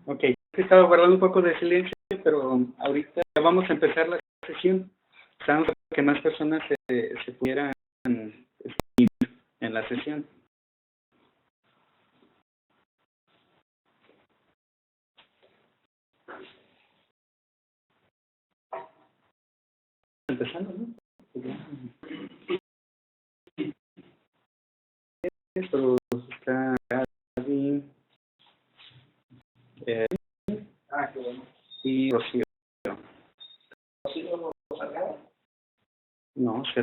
Ok, estaba guardando un poco de silencio, pero ahorita vamos a empezar la sesión. Estamos para que más personas se pudieran unir en la sesión. Empezando, ¿no? Esto está Gaby, qué bueno. Y Rocío. ¿Rocío Salgado? No, se...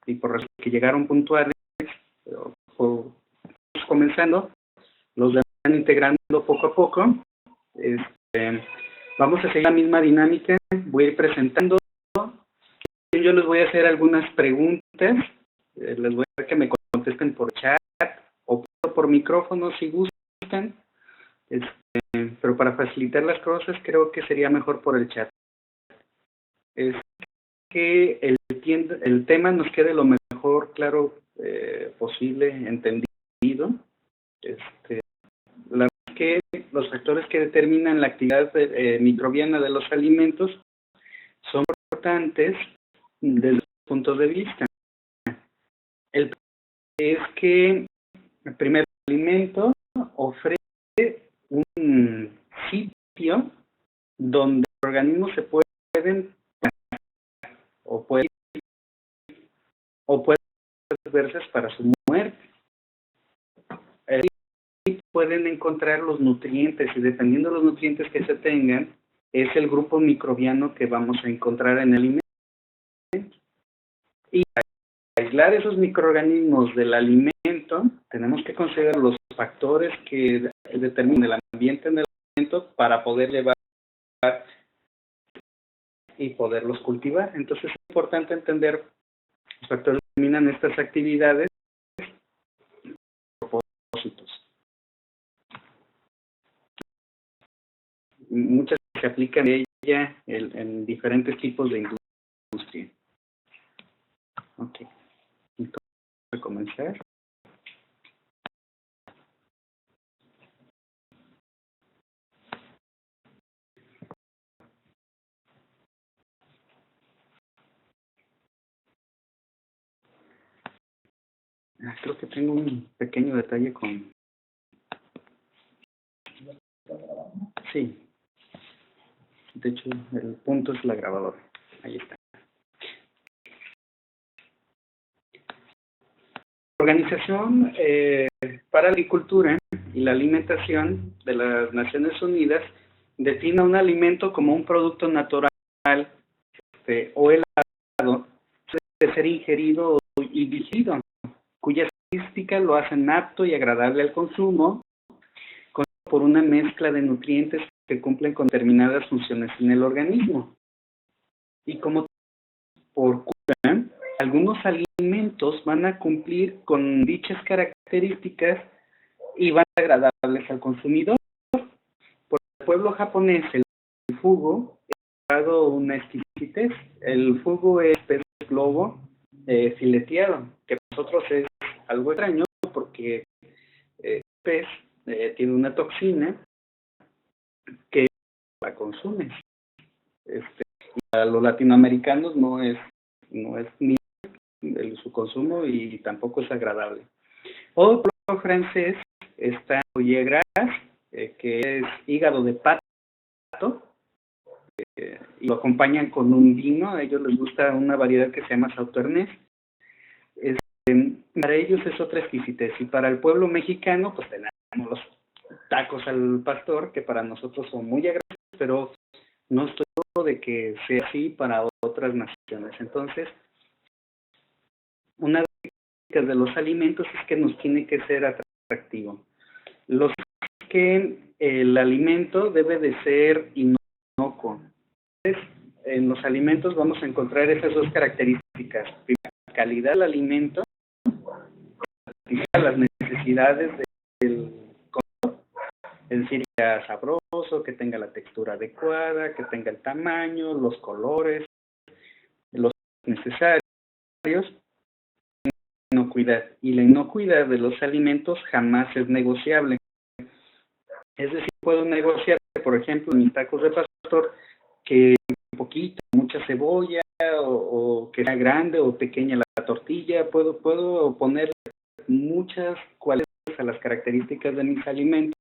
Y por eso que llegaron puntuales, pero comenzando, los van integrando poco a poco. Vamos a seguir la misma dinámica, voy a ir presentando. Yo les voy a hacer algunas preguntas, les voy a pedir que me contesten por chat o por micrófono si gustan, pero para facilitar las cosas creo que sería mejor por el chat. Es que el tema nos quede lo mejor claro posible, entendido. La verdad es que los factores que determinan la actividad microbiana de los alimentos son importantes desde el punto de vista. El es que el primer alimento ofrece un sitio donde los organismos se pueden o pueden verse para su muerte. Pueden encontrar los nutrientes y dependiendo de los nutrientes que se tengan, es el grupo microbiano que vamos a encontrar en el alimento. Y para aislar esos microorganismos del alimento, tenemos que considerar los factores que determinan el ambiente en el alimento para poder llevar y poderlos cultivar. Entonces es importante entender los factores que determinan estas actividades y propósitos. Muchas se aplican en ella en diferentes tipos de industria. Ok, entonces voy a comenzar. Creo que tengo un pequeño detalle con... Sí, de hecho el punto es la grabadora. Ahí está. La Organización para la Agricultura y la Alimentación de las Naciones Unidas define un alimento como un producto natural o helado de ser ingerido y digerido, cuya característica lo hacen apto y agradable al consumo por una mezcla de nutrientes que cumplen con determinadas funciones en el organismo. Y como por cura, algunos alimentos van a cumplir con dichas características y van a ser agradables al consumidor. Por el pueblo japonés, el fugu ha dado una exquisitez. El fugu es pez globo fileteado, que para nosotros es algo extraño porque el pez tiene una toxina que la consume. A los latinoamericanos no es ni su consumo y tampoco es agradable. Otro francés está foie gras, que es hígado de pato, y lo acompañan con un vino. A ellos les gusta una variedad que se llama Sauternes. Para ellos es otra exquisitez. Y para el pueblo mexicano, pues tenemos los tacos al pastor, que para nosotros son muy agradables, pero no estoy seguro de que sea así para otras naciones. Entonces, una de los alimentos es que nos tiene que ser atractivo. Los que el alimento debe de ser inocuo. Entonces, en los alimentos vamos a encontrar esas dos características. La calidad del alimento, las necesidades del consumidor, Es decir, que sea sabroso, que tenga la textura adecuada, que tenga el tamaño, los colores, los necesarios, inocuidad. Y la inocuidad de los alimentos jamás es negociable. Es decir, puedo negociar, por ejemplo, en mis tacos de pastor, que un poquito, mucha cebolla, o que sea grande o pequeña la tortilla. Puedo poner muchas cualidades a las características de mis alimentos.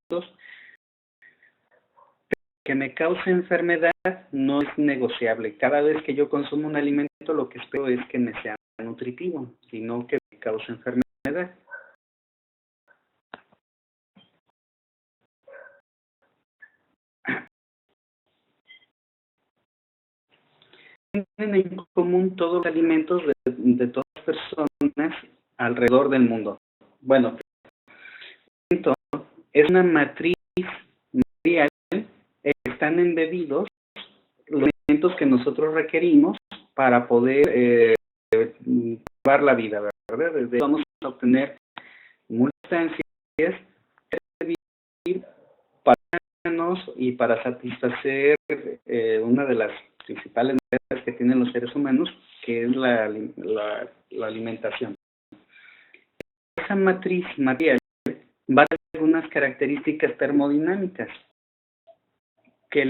Que me cause enfermedad no es negociable. Cada vez que yo consumo un alimento, lo que espero es que me sea nutritivo, sino que me cause enfermedad. Tienen en común todos los alimentos de todas las personas alrededor del mundo. Bueno, es una matriz material, están embebidos los alimentos que nosotros requerimos para poder llevar la vida, ¿verdad? Desde vamos a obtener sustancias y para satisfacer una de las principales necesidades que tienen los seres humanos, que es la alimentación. Esa matriz material va a tener algunas características termodinámicas, que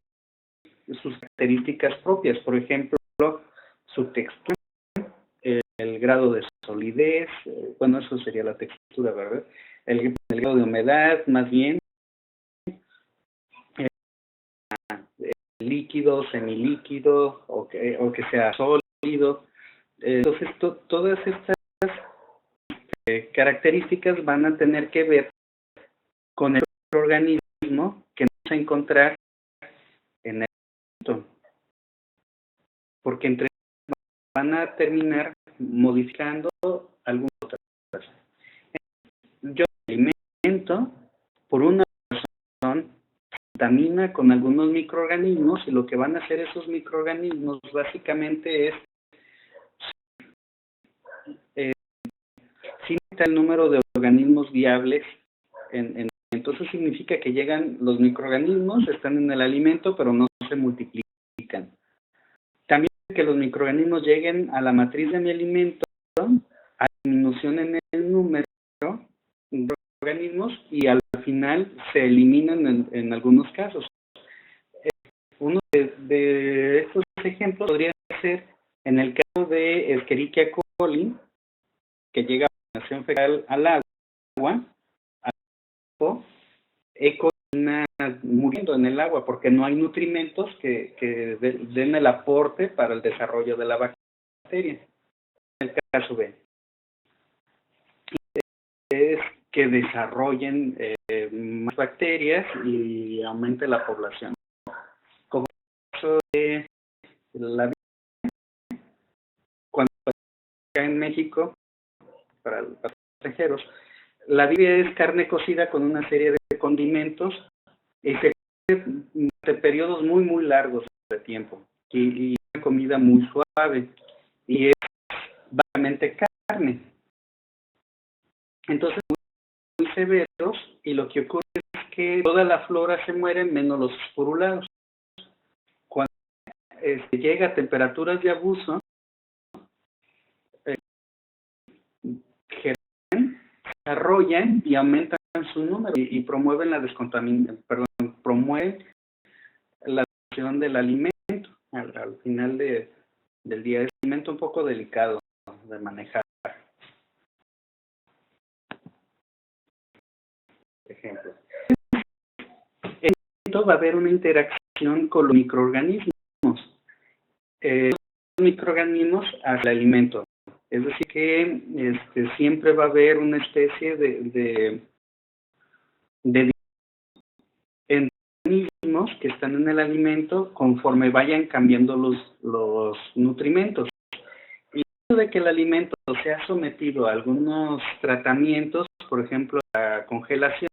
sus características propias, por ejemplo, su textura, el grado de solidez, bueno, eso sería la textura, ¿verdad? El grado de humedad, más bien, líquido, semilíquido, o que sea sólido. Entonces, todas estas características van a tener que ver con el organismo que vamos a encontrar en el alimento, porque entre van a terminar modificando algunas otras cosas. Yo alimento, por una razón, contamina con algunos microorganismos, y lo que van a hacer esos microorganismos básicamente es limita el número de organismos viables. Entonces significa que llegan los microorganismos, están en el alimento, pero no se multiplican. También que los microorganismos lleguen a la matriz de mi alimento, hay disminución en el número de organismos y al final se eliminan en algunos casos. Uno de estos ejemplos podría ser en el caso de Escherichia coli, que llega a la fecal al agua, muriendo en el agua porque no hay nutrimentos que den el aporte para el desarrollo de la bacteria. En el caso B es que desarrollen más bacterias y aumente la población. Como el caso de la cuando en México, para los extranjeros, la birria es carne cocida con una serie de condimentos y se come de periodos muy largos de tiempo, y una comida muy suave, y es básicamente carne. Entonces, muy severos, y lo que ocurre es que toda la flora se muere menos los esporulados. Cuando llega a temperaturas de abuso, desarrollan y aumentan su número y promueven la descontaminación, promueven la destrucción del alimento. Al final del día es un alimento un poco delicado de manejar. Por ejemplo, en el alimento va a haber una interacción con los microorganismos. Los microorganismos al alimento. Es decir, que siempre va a haber una especie de organismos que están en el alimento conforme vayan cambiando los nutrimentos. Y de que el alimento sea sometido a algunos tratamientos, por ejemplo, la congelación,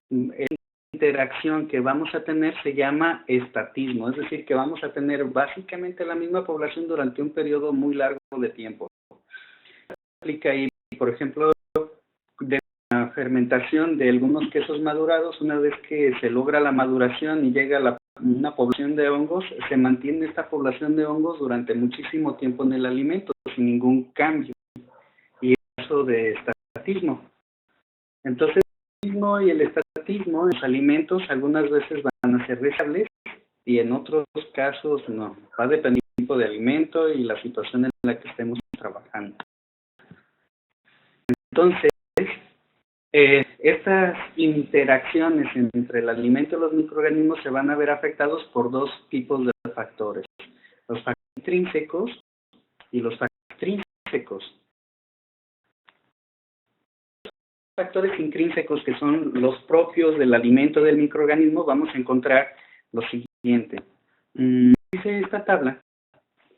la interacción que vamos a tener se llama estatismo, es decir, que vamos a tener básicamente la misma población durante un periodo muy largo de tiempo. Aplica ahí, por ejemplo, de una fermentación de algunos quesos madurados, una vez que se logra la maduración y llega a una población de hongos, se mantiene esta población de hongos durante muchísimo tiempo en el alimento, sin ningún cambio. Y eso de estatismo. Entonces, el estatismo y el estatismo en los alimentos algunas veces van a ser deseables y en otros casos no. Va a depender del tipo de alimento y la situación en la que estemos trabajando. Entonces, estas interacciones entre el alimento y los microorganismos se van a ver afectados por dos tipos de factores. Los factores intrínsecos y los factores extrínsecos. Factores intrínsecos, que son los propios del alimento del microorganismo, vamos a encontrar lo siguiente. Dice esta tabla,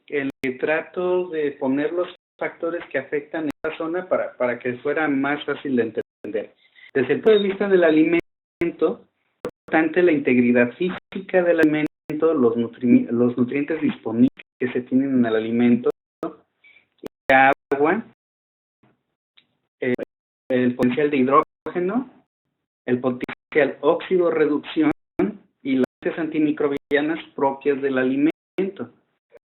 el que trato de poner los factores que afectan esta zona para que fuera más fácil de entender. Desde el punto de vista del alimento, es importante la integridad física del alimento, los nutrientes disponibles que se tienen en el alimento, el agua, el potencial de hidrógeno, el potencial óxido-reducción y las sustancias antimicrobianas propias del alimento.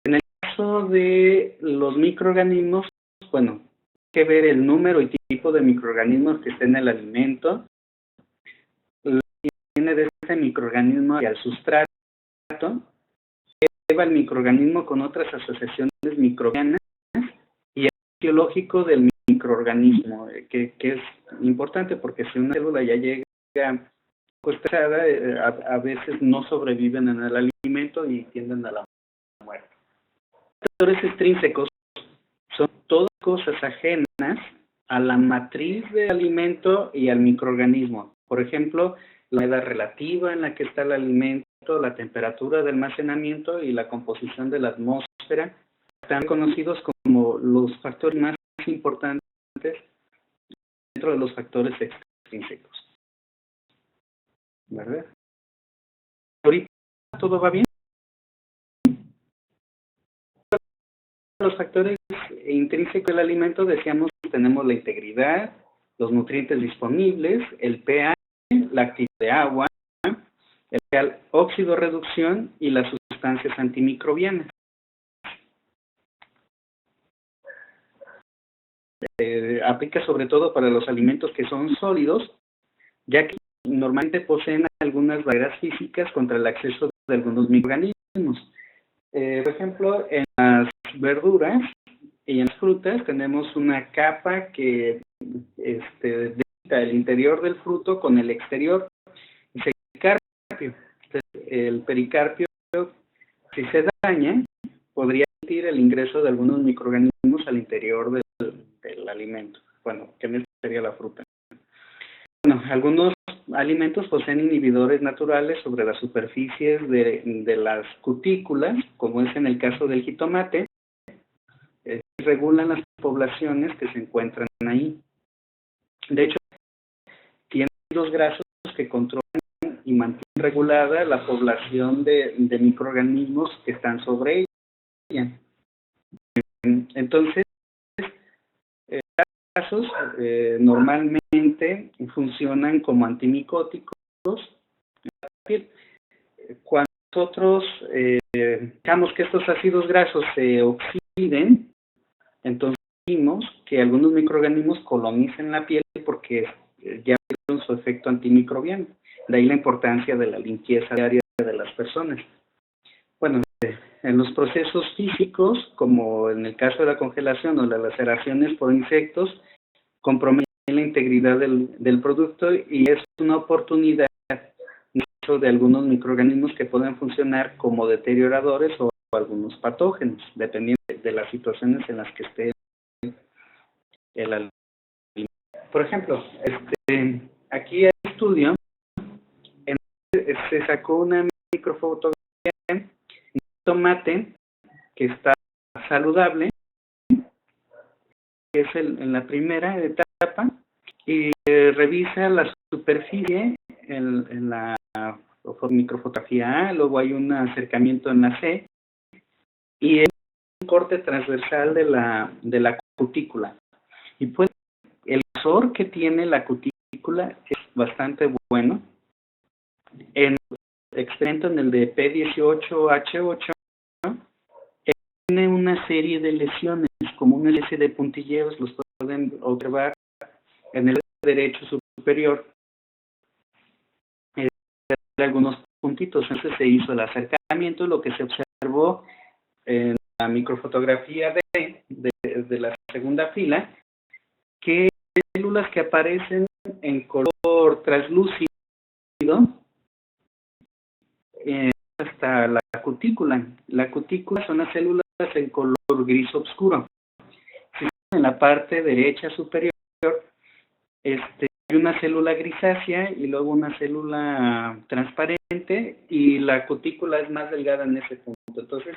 En el caso de los microorganismos, bueno, hay que ver el número y tipo de microorganismos que estén en el alimento, la tiene de ese microorganismo y al sustrato, lleva el microorganismo con otras asociaciones microbianas y el biológico del microorganismo, que es importante porque si una célula ya llega estresada, a veces no sobreviven en el alimento y tienden a la muerte. Los factores extrínsecos son todas cosas ajenas a la matriz del alimento y al microorganismo. Por ejemplo, la humedad relativa en la que está el alimento, la temperatura de almacenamiento y la composición de la atmósfera están conocidos como los factores más importantes dentro de los factores extrínsecos. ¿Verdad? ¿Ahorita todo va bien? Los factores intrínsecos del alimento, decíamos, tenemos la integridad, los nutrientes disponibles, el pH, la actividad de agua, el óxido reducción y las sustancias antimicrobianas. Aplica sobre todo para los alimentos que son sólidos, ya que normalmente poseen algunas barreras físicas contra el acceso de algunos microorganismos. Por ejemplo, en las verduras y en las frutas tenemos una capa que delimita el interior del fruto con el exterior. Es el pericarpio. El pericarpio, si se daña, podría permitir el ingreso de algunos microorganismos al interior del alimento. Bueno, que sería la fruta. Bueno, algunos alimentos poseen inhibidores naturales sobre las superficies de las cutículas, como es en el caso del jitomate, regulan las poblaciones que se encuentran ahí. De hecho, tiene ácidos grasos que controlan y mantienen regulada la población de microorganismos que están sobre ella. Entonces, casos normalmente funcionan como antimicóticos. Cuando nosotros dejamos que estos ácidos grasos se oxiden, entonces vimos que algunos microorganismos colonicen la piel porque ya vieron su efecto antimicrobiano. De ahí la importancia de la limpieza diaria de las personas. Bueno, en los procesos físicos, como en el caso de la congelación o las laceraciones por insectos, comprometen la integridad del producto y es una oportunidad de algunos microorganismos que pueden funcionar como deterioradores o algunos patógenos, dependiendo de las situaciones en las que esté el alimento. Por ejemplo, aquí hay un estudio en el que se sacó una microfotografía de un tomate que está saludable, que es en la primera etapa, y revisa la superficie en la microfotografía A, luego hay un acercamiento en la C, y es un corte transversal de la cutícula. Y pues el grosor que tiene la cutícula cutícula es bastante bueno. En el experimento, en el de P18H8, tiene una serie de lesiones, como una especie de puntilleos, los pueden observar en el derecho superior, algunos puntitos. Entonces se hizo el acercamiento, lo que se observó en la microfotografía de la segunda fila, que células que aparecen en color translúcido hasta la cutícula. La cutícula son las células en color gris oscuro. En la parte derecha superior hay una célula grisácea y luego una célula transparente, y la cutícula es más delgada en ese punto. Entonces,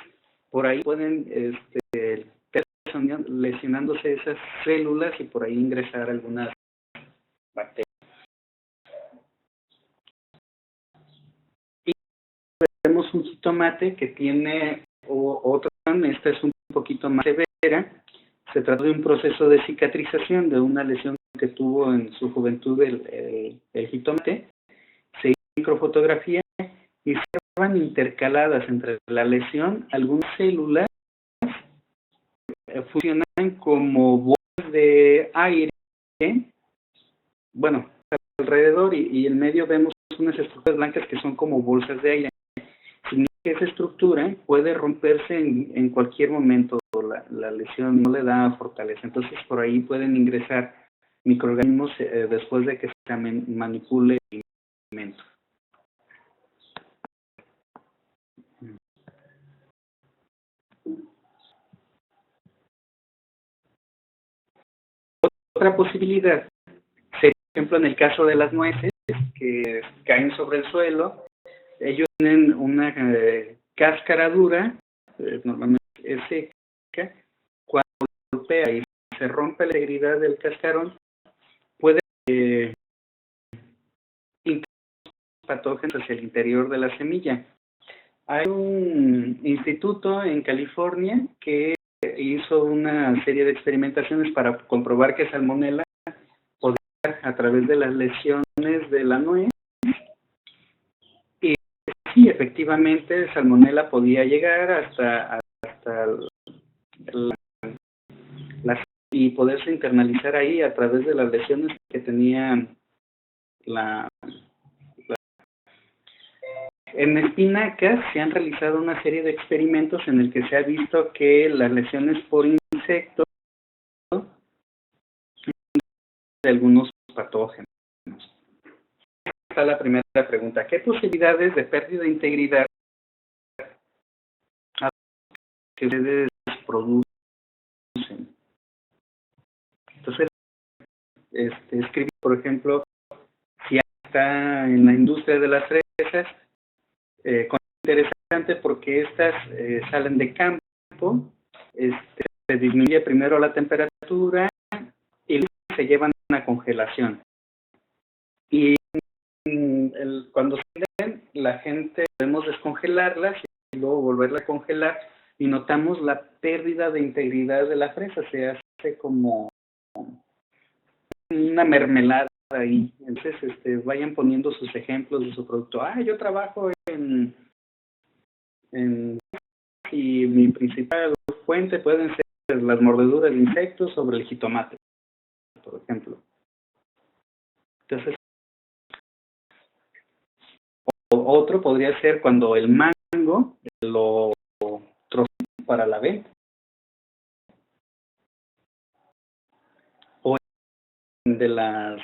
por ahí pueden lesionándose esas células y por ahí ingresar algunas bacterias. Y tenemos un jitomate que tiene otra, esta es un poquito más severa. Se trata de un proceso de cicatrización de una lesión que tuvo en su juventud el jitomate. Se hizo microfotografía y se van intercaladas entre la lesión algunas células que funcionan como bolsas de aire. Bueno, alrededor y en medio vemos unas estructuras blancas que son como bolsas de aire. Significa que esa estructura puede romperse en cualquier momento. La lesión no le da fortaleza. Entonces, por ahí pueden ingresar microorganismos después de que se manipule el alimento. Otra posibilidad sería, por ejemplo, en el caso de las nueces que caen sobre el suelo. Ellos tienen una cáscara dura, normalmente es seca. Cuando golpea y se rompe la integridad del cascarón, puede patógenos hacia el interior de la semilla. Hay un instituto en California que hizo una serie de experimentaciones para comprobar que Salmonella podía a través de las lesiones de la nuez, y sí, efectivamente Salmonella podía llegar hasta la y poderse internalizar ahí a través de las lesiones que tenía En espinacas se han realizado una serie de experimentos en el que se ha visto que las lesiones por insectos de algunos patógenos. Esta es la primera pregunta. ¿Qué posibilidades de pérdida de integridad que ustedes producen? Entonces, escribir, por ejemplo, si está en la industria de las fresas, interesante porque estas salen de campo, se disminuye primero la temperatura y se llevan a congelación. Y cuando salen, la gente podemos descongelarlas y luego volverla a congelar, y notamos la pérdida de integridad de la fresa. Se hace como una mermelada ahí. Entonces, vayan poniendo sus ejemplos de su producto. Yo trabajo en y mi principal fuente pueden ser las mordeduras de insectos sobre el jitomate, por ejemplo. Entonces, otro podría ser cuando el mango lo trozan para la venta, o de las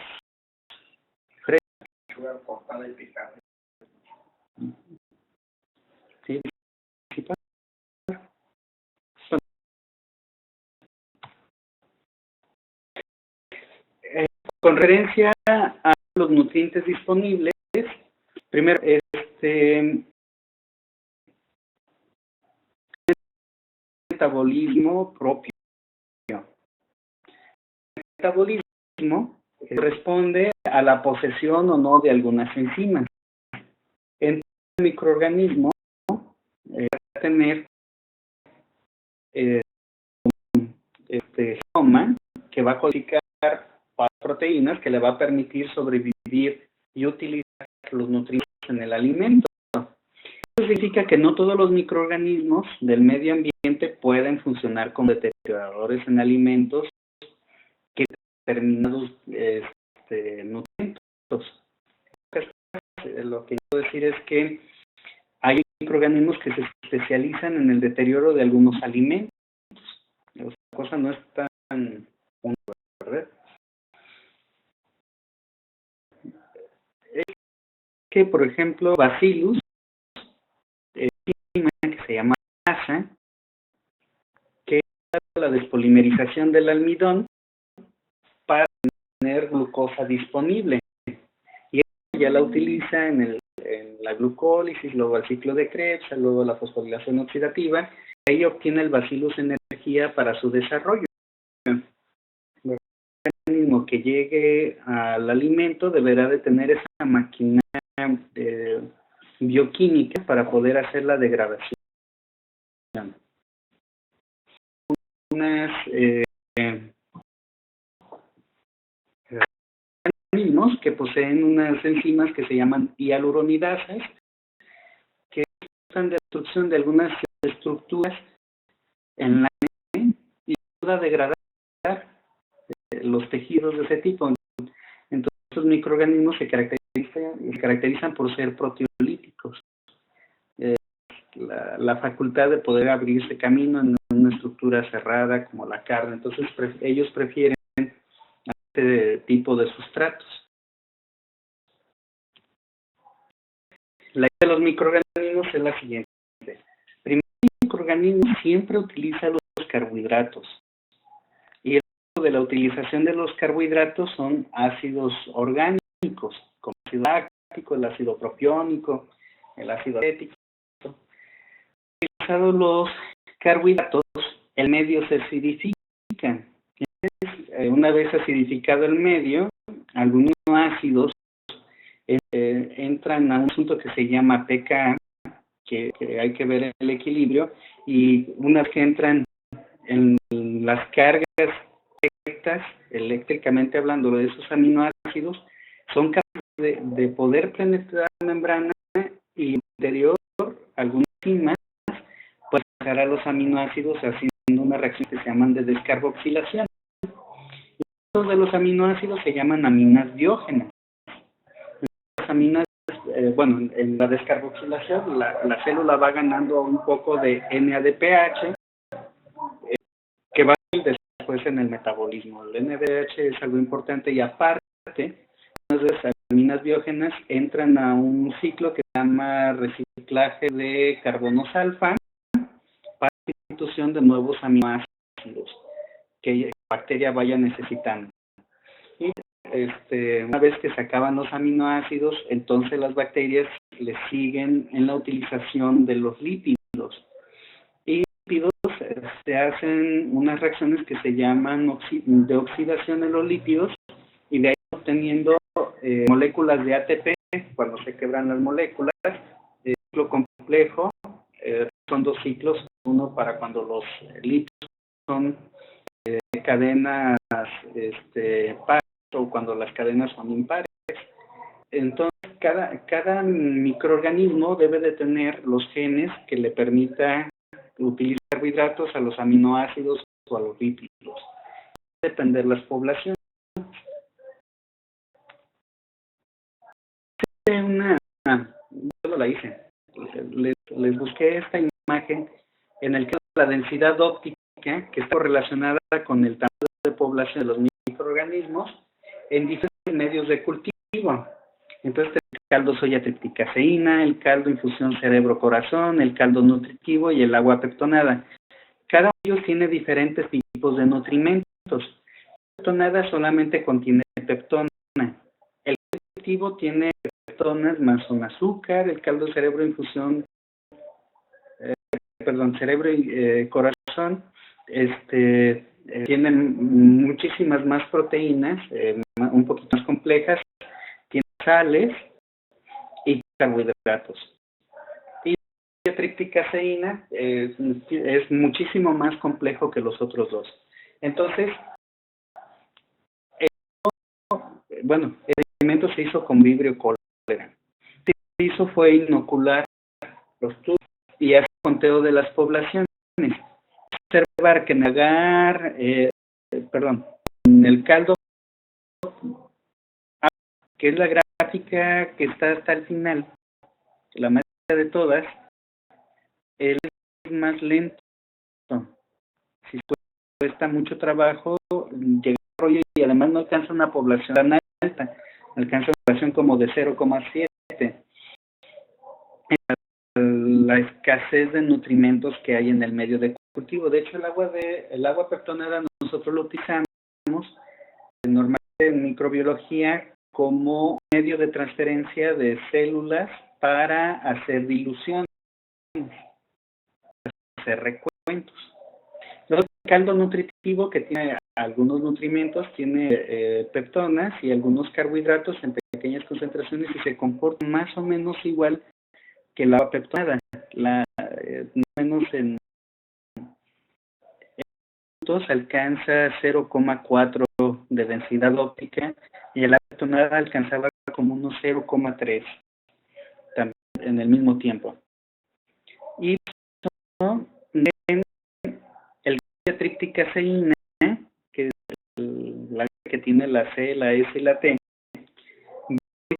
fresas cortada y picada. Sí, con referencia a los nutrientes disponibles, primero, metabolismo propio. El metabolismo responde a la posesión o no de algunas enzimas. En el microorganismo va a tener genoma que va a codificar proteínas que le va a permitir sobrevivir y utilizar los nutrientes en el alimento. Eso significa que no todos los microorganismos del medio ambiente pueden funcionar como deterioradores en alimentos que determinados nutrientes. Lo que quiero decir es que hay microorganismos que se especializan en el deterioro de algunos alimentos. La cosa no es tan ¿verdad? Es que, por ejemplo, Bacillus, que se llama asa, que es la despolimerización del almidón para tener glucosa disponible. Y ella la utiliza en la glucólisis, luego el ciclo de Krebs, luego la fosforilación oxidativa. Ahí obtiene el Bacillus energía para su desarrollo. El organismo que llegue al alimento deberá de tener esa maquinaria bioquímica para poder hacer la degradación. Unas organismos que poseen unas enzimas que se llaman hialuronidasas, que usan de destrucción de algunas estructuras en la carne y ayuda a degradar los tejidos de ese tipo. Entonces, estos microorganismos se caracterizan por ser proteolíticos. La facultad de poder abrirse camino en una estructura cerrada como la carne. Entonces, ellos prefieren este tipo de sustratos. La idea de los microorganismos es la siguiente. Primero, el microorganismo siempre utiliza los carbohidratos. Y el uso de la utilización de los carbohidratos son ácidos orgánicos, como el ácido láctico, el ácido propiónico, el ácido acético. Utilizados los carbohidratos, el medio se acidifica. Una vez acidificado el medio, algunos ácidos entran a un asunto que se llama pKa, que hay que ver el equilibrio, y una vez que entran en las cargas directas, eléctricamente hablando, de esos aminoácidos, son capaces de poder penetrar la membrana y interior algunas enzimas pueden sacar a los aminoácidos haciendo una reacción que se llaman de descarboxilación. Estos de los aminoácidos se llaman aminas diógenas. Las aminas, en la descarboxilación, la célula va ganando un poco de NADPH, que va después en el metabolismo. El NADPH es algo importante y aparte, las aminas biógenas entran a un ciclo que se llama reciclaje de carbonos alfa para la sustitución de nuevos aminoácidos que la bacteria vaya necesitando. Y una vez que se acaban los aminoácidos, entonces las bacterias le siguen en la utilización de los lípidos. Y lípidos se hacen unas reacciones que se llaman de oxidación de los lípidos y de ahí obteniendo moléculas de ATP cuando se quebran las moléculas. El ciclo complejo son dos ciclos, uno para cuando los lípidos son cadenas pares o cuando las cadenas son impares. Entonces, cada microorganismo debe de tener los genes que le permita utilizar carbohidratos a los aminoácidos o a los lípidos. Depender las poblaciones. Yo la hice. Les busqué esta imagen en el que la densidad óptica que está relacionada con el tamaño de población de los microorganismos en diferentes medios de cultivo. Entonces, el caldo soya tripticaseína, el caldo infusión cerebro-corazón, el caldo nutritivo y el agua peptonada. Cada uno de ellos tiene diferentes tipos de nutrimentos. La peptonada solamente contiene peptona. El caldo nutritivo tiene peptonas más un azúcar. El caldo cerebro infusión cerebro y corazón tienen muchísimas más proteínas, un poquito más complejas, tiene sales y carbohidratos. Y la tripticaseína es muchísimo más complejo que los otros dos. Entonces, bueno, el experimento se hizo con Vibrio cólera. Lo que se hizo fue inocular los tubos y hacer conteo de las poblaciones. Observar que en agar, en el caldo, que es la gráfica que está hasta el final, la más de todas, el es más lento. Si cuesta mucho trabajo llegar al rollo y además no alcanza una población tan alta, alcanza una población como de 0,7. La escasez de nutrimentos que hay en el medio de cultivo. De hecho, el agua peptonada nosotros lo utilizamos normalmente en microbiología como medio de transferencia de células para hacer dilución, hacer recuentos. Luego, el caldo nutritivo, que tiene algunos nutrimentos, tiene peptonas y algunos carbohidratos en pequeñas concentraciones y se comporta más o menos igual que la agua peptonada. Más o menos en minutos alcanza 0,4 de densidad óptica y la peptonada alcanzaba como unos 0,3 también en el mismo tiempo. Y en el trípticaseína, que es la que tiene la C, la S y la T,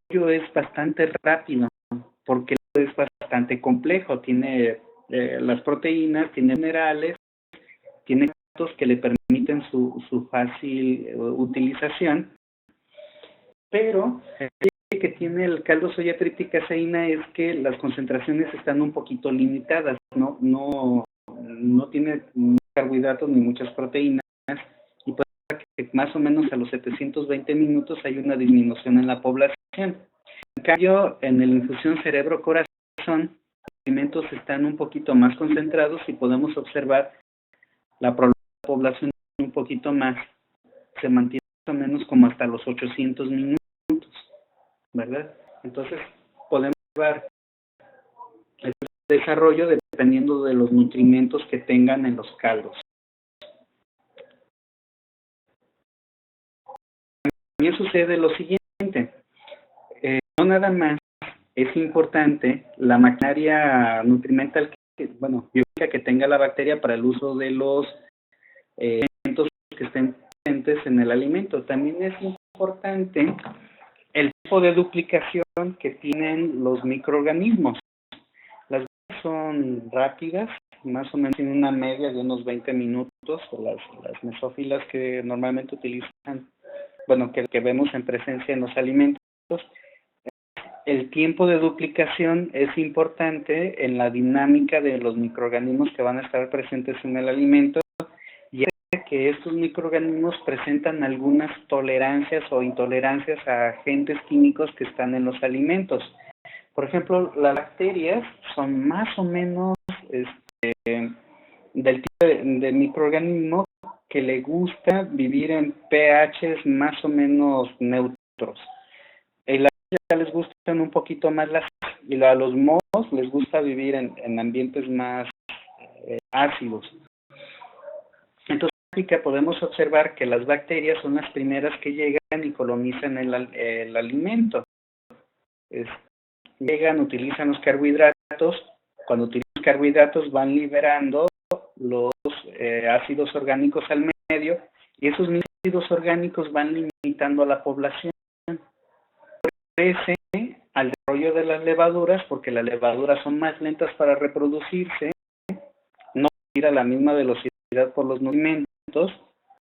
es bastante rápido porque es bastante complejo, tiene las proteínas, tiene minerales, tiene datos que le permiten su fácil utilización, pero el que tiene el caldo soya trípticaseína es que las concentraciones están un poquito limitadas, no tiene carbohidratos ni muchas proteínas, y puede ser que más o menos a los 720 minutos hay una disminución en la población. En cambio, en la infusión cerebro-corazón, los alimentos están un poquito más concentrados y podemos observar la población un poquito más, se mantiene más o menos como hasta los 800 minutos, ¿verdad? Entonces, podemos ver el desarrollo dependiendo de los nutrimentos que tengan en los caldos. También sucede lo siguiente, no nada más es importante la maquinaria nutrimental, biológica que tenga la bacteria para el uso de los elementos que estén presentes en el alimento. También es importante el tipo de duplicación que tienen los microorganismos. Las son rápidas, más o menos en una media de unos 20 minutos, las mesófilas que normalmente utilizan, que vemos en presencia en los alimentos. El tiempo de duplicación es importante en la dinámica de los microorganismos que van a estar presentes en el alimento, y es que estos microorganismos presentan algunas tolerancias o intolerancias a agentes químicos que están en los alimentos. Por ejemplo, las bacterias son más o menos del tipo de microorganismo que le gusta vivir en pHs más o menos neutros. Ya les gustan un poquito más y a los mohos les gusta vivir en ambientes más ácidos. Entonces, podemos observar que las bacterias son las primeras que llegan y colonizan el alimento. Llegan, utilizan los carbohidratos. Cuando utilizan los carbohidratos van liberando los ácidos orgánicos al medio, y esos ácidos orgánicos van limitando a la población. Parece al desarrollo de las levaduras, porque las levaduras son más lentas para reproducirse, no ir a la misma velocidad por los nutrimentos.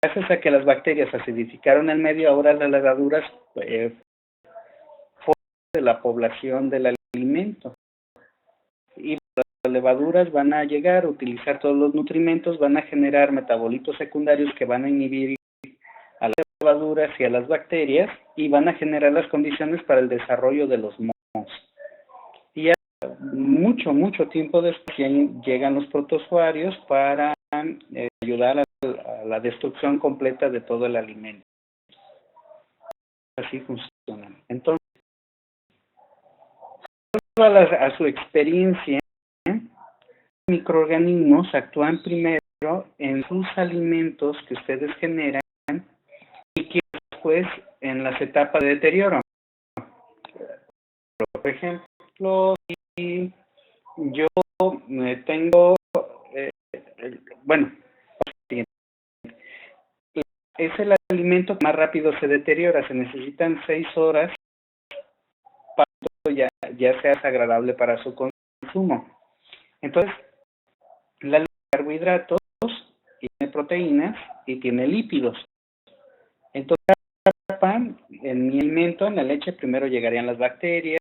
Gracias a que las bacterias acidificaron el medio, ahora las levaduras forman de la población del alimento. Y las levaduras van a llegar a utilizar todos los nutrimentos, van a generar metabolitos secundarios que van a inhibir a las levaduras y a las bacterias, y van a generar las condiciones para el desarrollo de los mohos. Y ya mucho tiempo después llegan los protozoarios para ayudar a la destrucción completa de todo el alimento. Así funciona. Entonces, a su experiencia, microorganismos actúan primero en sus alimentos que ustedes generan y que después en las etapas de deterioro. Por ejemplo, si yo tengo, bueno, es el alimento que más rápido se deteriora, se necesitan 6 horas para que ya sea agradable para su consumo. Entonces, la carbohidratos tiene proteínas y tiene lípidos. Entonces, en mi alimento, en la leche, primero llegarían las bacterias,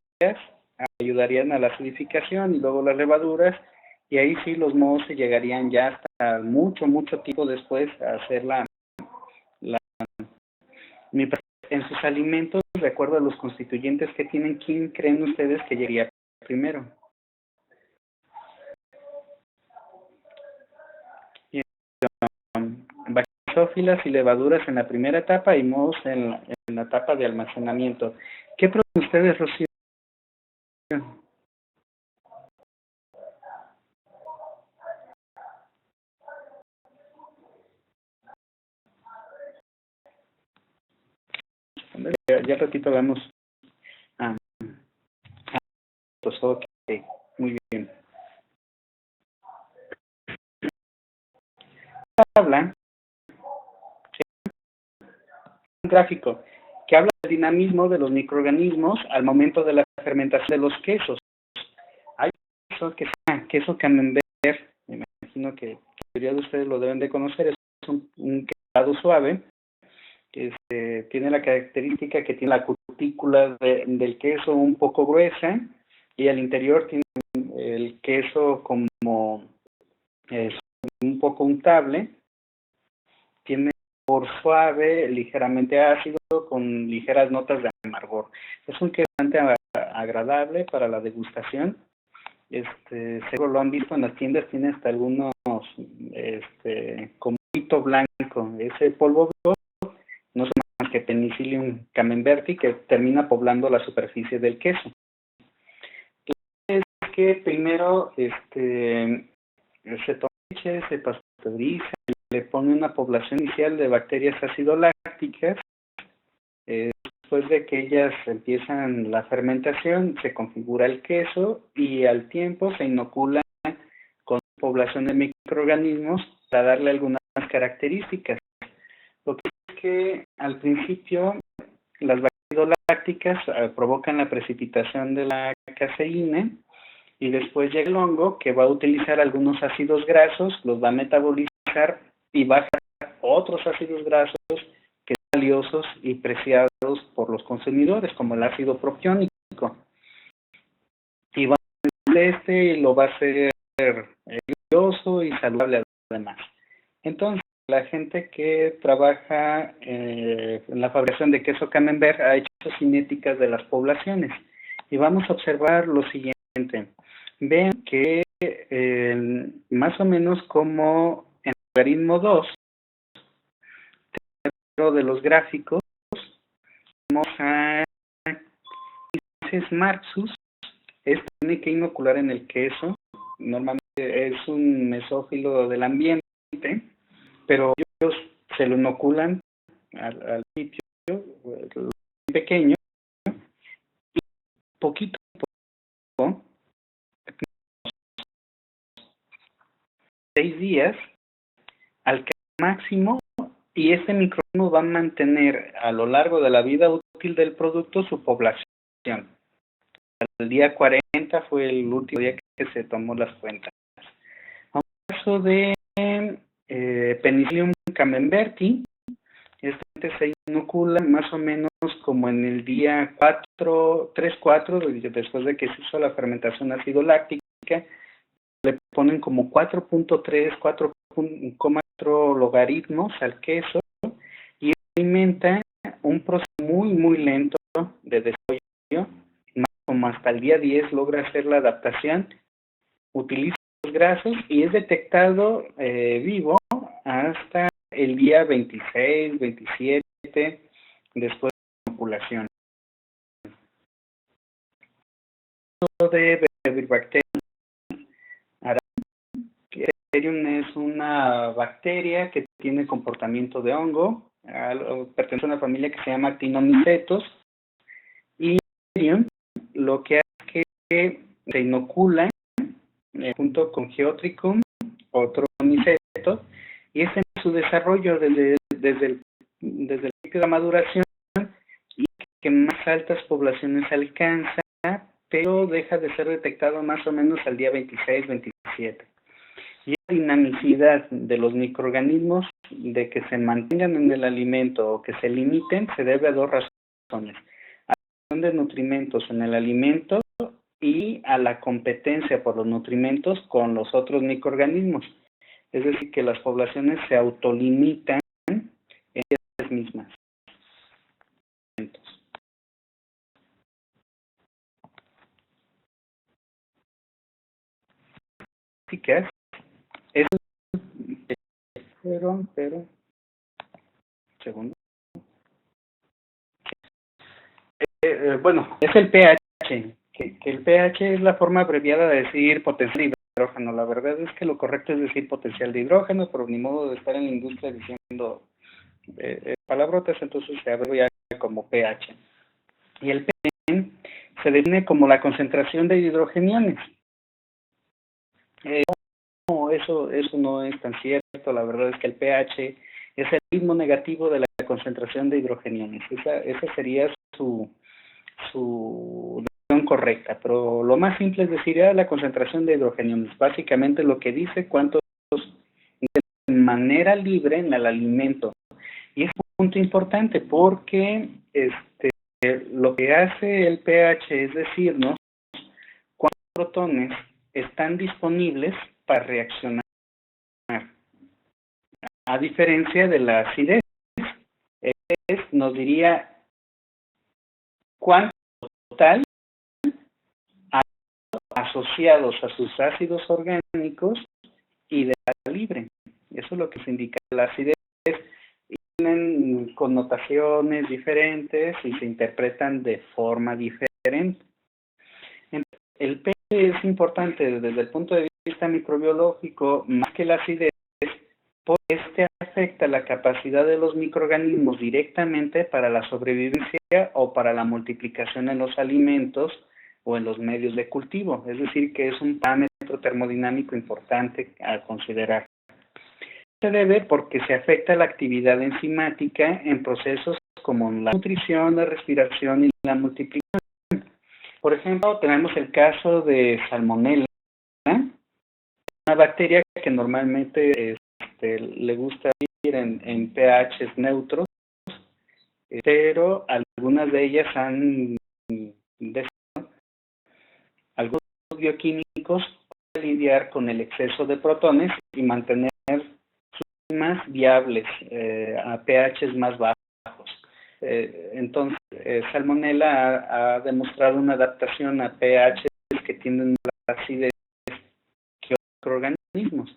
ayudarían a la acidificación y luego las levaduras, y ahí sí los mohos se llegarían ya hasta mucho tiempo después a hacer en sus alimentos, de acuerdo a los constituyentes que tienen. ¿Quién creen ustedes que llegaría primero? Basófilas y levaduras en la primera etapa y mohos en la etapa de almacenamiento. ¿Qué proponen ustedes, Rocío? Ya ratito vamos. Pues ok, muy bien. Habla un gráfico que habla del dinamismo de los microorganismos al momento de la fermentación de los quesos. Hay queso camembert, me imagino que la mayoría de ustedes lo deben de conocer, es un queso suave, que tiene la característica que tiene la cutícula del queso un poco gruesa y al interior tiene el queso como un poco untable, tiene sabor suave, ligeramente ácido, con ligeras notas de amargor. Es un queso bastante agradable para la degustación. Seguro lo han visto en las tiendas, tiene hasta algunos como polvito blanco. Ese polvo no es más que Penicillium camemberti, que termina poblando la superficie del queso. Es que primero se toma leche, se pasteuriza, le pone una población inicial de bacterias acidolácticas. Después de que ellas empiezan la fermentación, se configura el queso y al tiempo se inocula con población de microorganismos para darle algunas características. Lo que es que al principio las bacterias lácticas provocan la precipitación de la caseína y después llega el hongo que va a utilizar algunos ácidos grasos, los va a metabolizar y va a generar otros ácidos grasos que son valiosos y preciados por los consumidores, como el ácido propiónico. Y va a lo va a hacer valioso y saludable además. Entonces, la gente que trabaja en la fabricación de queso camembert ha hecho cinéticas de las poblaciones. Y vamos a observar lo siguiente. Ven que más o menos como en el logaritmo 2 de los gráficos, vamos a Marxus. Este tiene que inocular en el queso. Normalmente es un mesófilo del ambiente, pero ellos se lo inoculan al sitio pequeño y poquito a poco, 6 días, al máximo, y este microorganismo va a mantener a lo largo de la vida útil del producto su población. El día 40 fue el último día que se tomó las cuentas. A un caso de Penicillium camemberti, se inocula más o menos como en el día 3-4, después de que se hizo la fermentación ácido láctica, le ponen como 4.3, 4.4 logaritmos al queso y alimenta un proceso muy lento de desarrollo, como hasta el día 10 logra hacer la adaptación, utiliza los grasos y es detectado vivo hasta el día 26, 27, después de la inoculación. De Bifidobacterium es una bacteria que tiene comportamiento de hongo, pertenece a una familia que se llama actinomicetos, y lo que hace es que se inocula junto con Geotricum, otro miceto, y es en su desarrollo desde el principio de la maduración y que más altas poblaciones alcanza, pero deja de ser detectado más o menos al día 26-27. Y la dinamicidad de los microorganismos de que se mantengan en el alimento o que se limiten se debe a dos razones: a la acción de nutrimentos en el alimento y a la competencia por los nutrimentos con los otros microorganismos. Es decir, que las poblaciones se autolimitan en ellas mismas. Así que es pero, segundo. Bueno, es el pH, que el pH es la forma abreviada de decir potencial de hidrógeno. La verdad es que lo correcto es decir potencial de hidrógeno, pero ni modo de estar en la industria diciendo palabrotas, entonces se abrevia como pH. Y el pH se define como la concentración de hidrogeniones. No, eso no es tan cierto. La verdad es que el pH es el ritmo negativo de la concentración de hidrogeniones. Esa sería su definición correcta, pero lo más simple es decir la concentración de hidrogeniones. Básicamente lo que dice cuántos de manera libre en el alimento. Y es un punto importante porque lo que hace el pH es decirnos cuántos protones están disponibles para reaccionar. A diferencia de la acidez, nos diría cuánto total asociados a sus ácidos orgánicos y de la libre. Eso es lo que se indica. La acidez tienen connotaciones diferentes y se interpretan de forma diferente. El pH es importante desde el punto de vista microbiológico, más que la acidez, porque este afecta la capacidad de los microorganismos directamente para la sobrevivencia o para la multiplicación en los alimentos o en los medios de cultivo. Es decir, que es un parámetro termodinámico importante a considerar. Se debe porque se afecta la actividad enzimática en procesos como la nutrición, la respiración y la multiplicación. Por ejemplo, tenemos el caso de Salmonella, una bacteria que normalmente le gusta vivir en pHs neutros, pero algunas de ellas han algunos bioquímicos para lidiar con el exceso de protones y mantener sus más viables a pHs más bajos. Entonces, Salmonella ha demostrado una adaptación a pHs que tienen la acidez que otros microorganismos.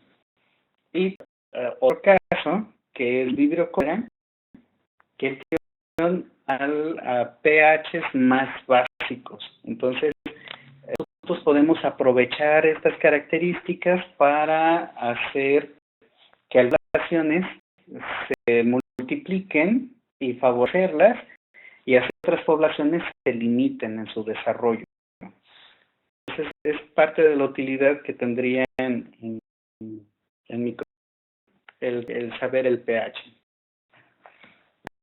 Y otro caso, que es Vibrio cholera, que tiene a pHs más básicos. Entonces, nosotros podemos aprovechar estas características para hacer que algunas poblaciones se multipliquen y favorecerlas, y así otras poblaciones se limiten en su desarrollo. Entonces, es parte de la utilidad que tendría en micro el saber el pH.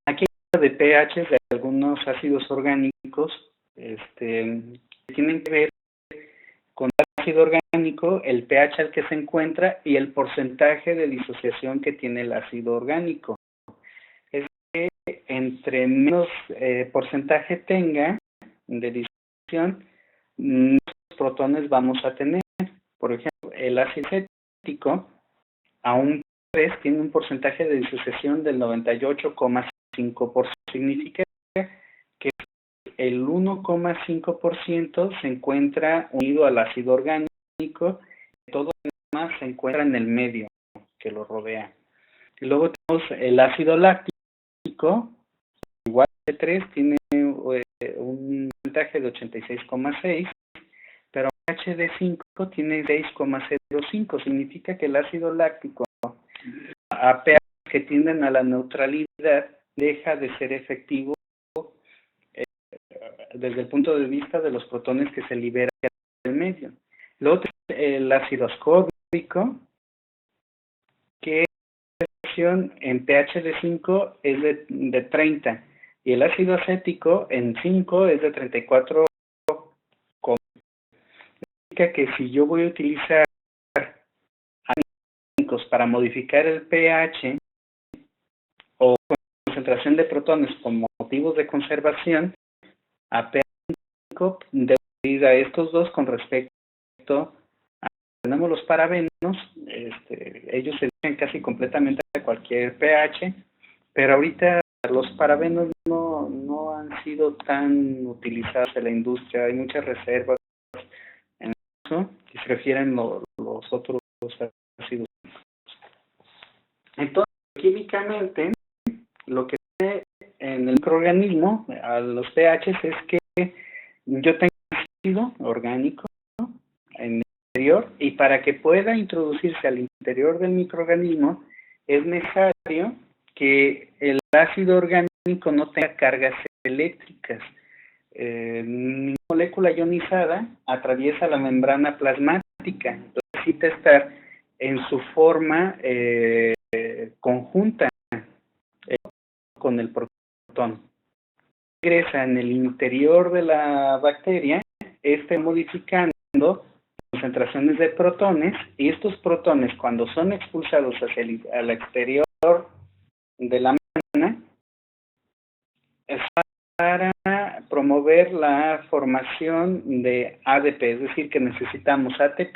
Aquí habla de pH de algunos ácidos orgánicos que tienen que ver con el ácido orgánico, el pH al que se encuentra y el porcentaje de disociación que tiene el ácido orgánico. Es que entre menos porcentaje tenga de disociación, menos protones vamos a tener. Por ejemplo, el ácido acético, aún tiene un porcentaje de disociación del 98,5%. Significa que el 1,5% se encuentra unido al ácido orgánico, todo lo demás se encuentra en el medio que lo rodea. Y luego tenemos el ácido láctico, igual que 3, tiene un porcentaje de 86,6%, pero HD5 tiene 6,05. Significa que el ácido láctico, a pH que tienden a la neutralidad, deja de ser efectivo desde el punto de vista de los protones que se liberan del medio. Lo otro es el ácido ascórbico, que en pH de 5 es de 30 y el ácido acético en 5 es de 34. Significa que si yo voy a utilizar químicos para modificar el pH o concentración de protones con motivos de conservación, a pH 5 debo ir a estos dos con respecto a, tenemos los parabenos, ellos se usan casi completamente a cualquier pH, pero ahorita los parabenos no han sido tan utilizados en la industria, hay muchas reservas en eso que se refieren los otros ácidos. Entonces, químicamente, lo que sucede en el microorganismo, a los pHs, es que yo tengo ácido orgánico en el interior y para que pueda introducirse al interior del microorganismo es necesario que el ácido orgánico no tenga cargas eléctricas. Mi molécula ionizada atraviesa la membrana plasmática, necesita estar en su forma conjunta con el protón. Regresa en el interior de la bacteria, modificando concentraciones de protones, y estos protones, cuando son expulsados hacia el exterior de la membrana, es para promover la formación de ADP, es decir, que necesitamos ATP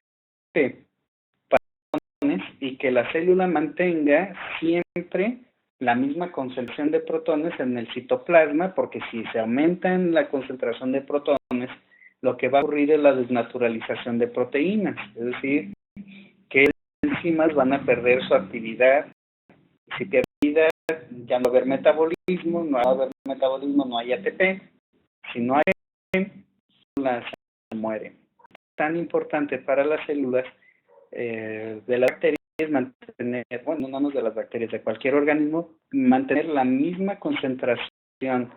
para protones y que la célula mantenga siempre la misma concentración de protones en el citoplasma, porque si se aumenta la concentración de protones, lo que va a ocurrir es la desnaturalización de proteínas, es decir, que las enzimas van a perder su actividad. Si pierde actividad, ya no va a haber metabolismo, no hay ATP. Si no hay ATP, las mueren. Tan importante para las células de las bacterias es mantener, bueno, no de las bacterias, de cualquier organismo, mantener la misma concentración de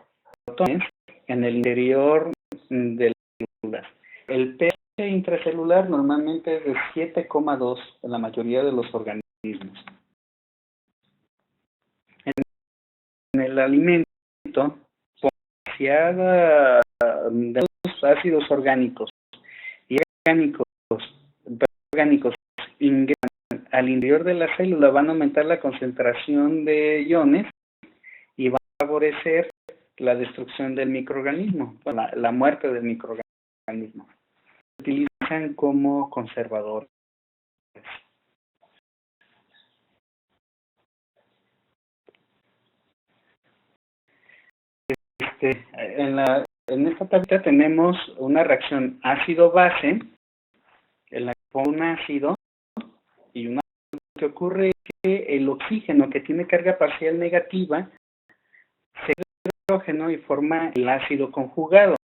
protones en el interior de las células. El pH intracelular normalmente es de 7,2 en la mayoría de los organismos. En el alimento, demasiada de los ácidos orgánicos y orgánicos ingresan al interior de la célula, van a aumentar la concentración de iones y van a favorecer la destrucción del microorganismo, la muerte del microorganismo. Se utilizan como conservadores. En esta tablita tenemos una reacción ácido-base, en la que pone un ácido y una que ocurre es que el oxígeno, que tiene carga parcial negativa, se hidrógeno y forma el ácido conjugado.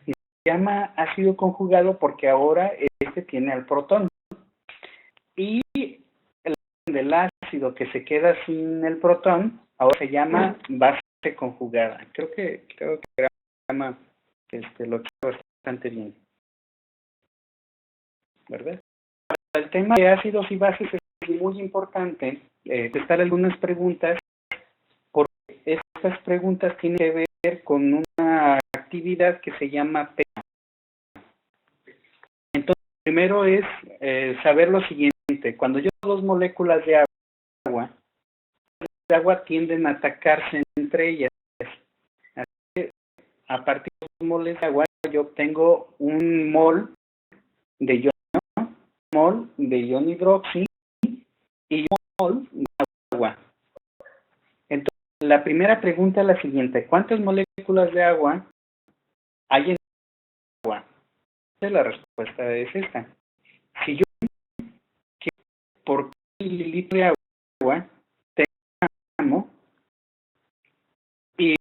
Y se llama ácido conjugado porque ahora este tiene al protón. Y el del ácido que se queda sin el protón, ahora se llama base conjugada. Creo que llama lo que está bastante bien, ¿verdad? El tema de ácidos y bases es muy importante. Contestar algunas preguntas, porque estas preguntas tienen que ver con una actividad que se llama pH. Entonces, primero es saber lo siguiente. Cuando yo tengo dos moléculas de agua tienden a atacarse entre ellas. Así que, a partir de dos moles de agua, yo obtengo un mol de ion hidroxi y un mol de agua. Entonces, la primera pregunta es la siguiente: ¿cuántas moléculas de agua hay en agua? La respuesta es esta. Si yo quiero por mililitro de agua tengo y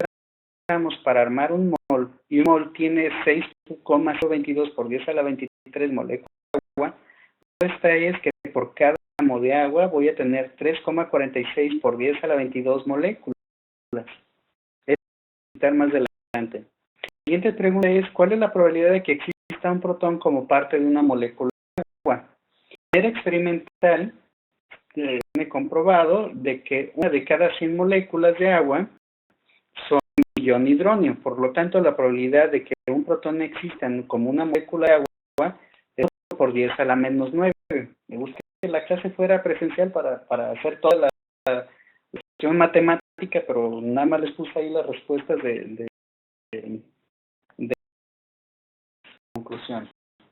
para armar un mol, y un mol tiene 6,022 por 10 a la 23 moléculas de agua, la respuesta es que por cada gramo de agua voy a tener 3,46 por 10 a la 22 moléculas. Es visitar más adelante. La siguiente pregunta es, ¿cuál es la probabilidad de que exista un protón como parte de una molécula de agua? De manera experimental, tiene comprobado de que una de cada 100 moléculas de agua son ion hidronio. Por lo tanto, la probabilidad de que un protón exista como una molécula de agua es 1 por 10 a la menos 9. Me gustaría que la clase fuera presencial para hacer toda la cuestión matemática, pero nada más les puse ahí las respuestas de conclusión.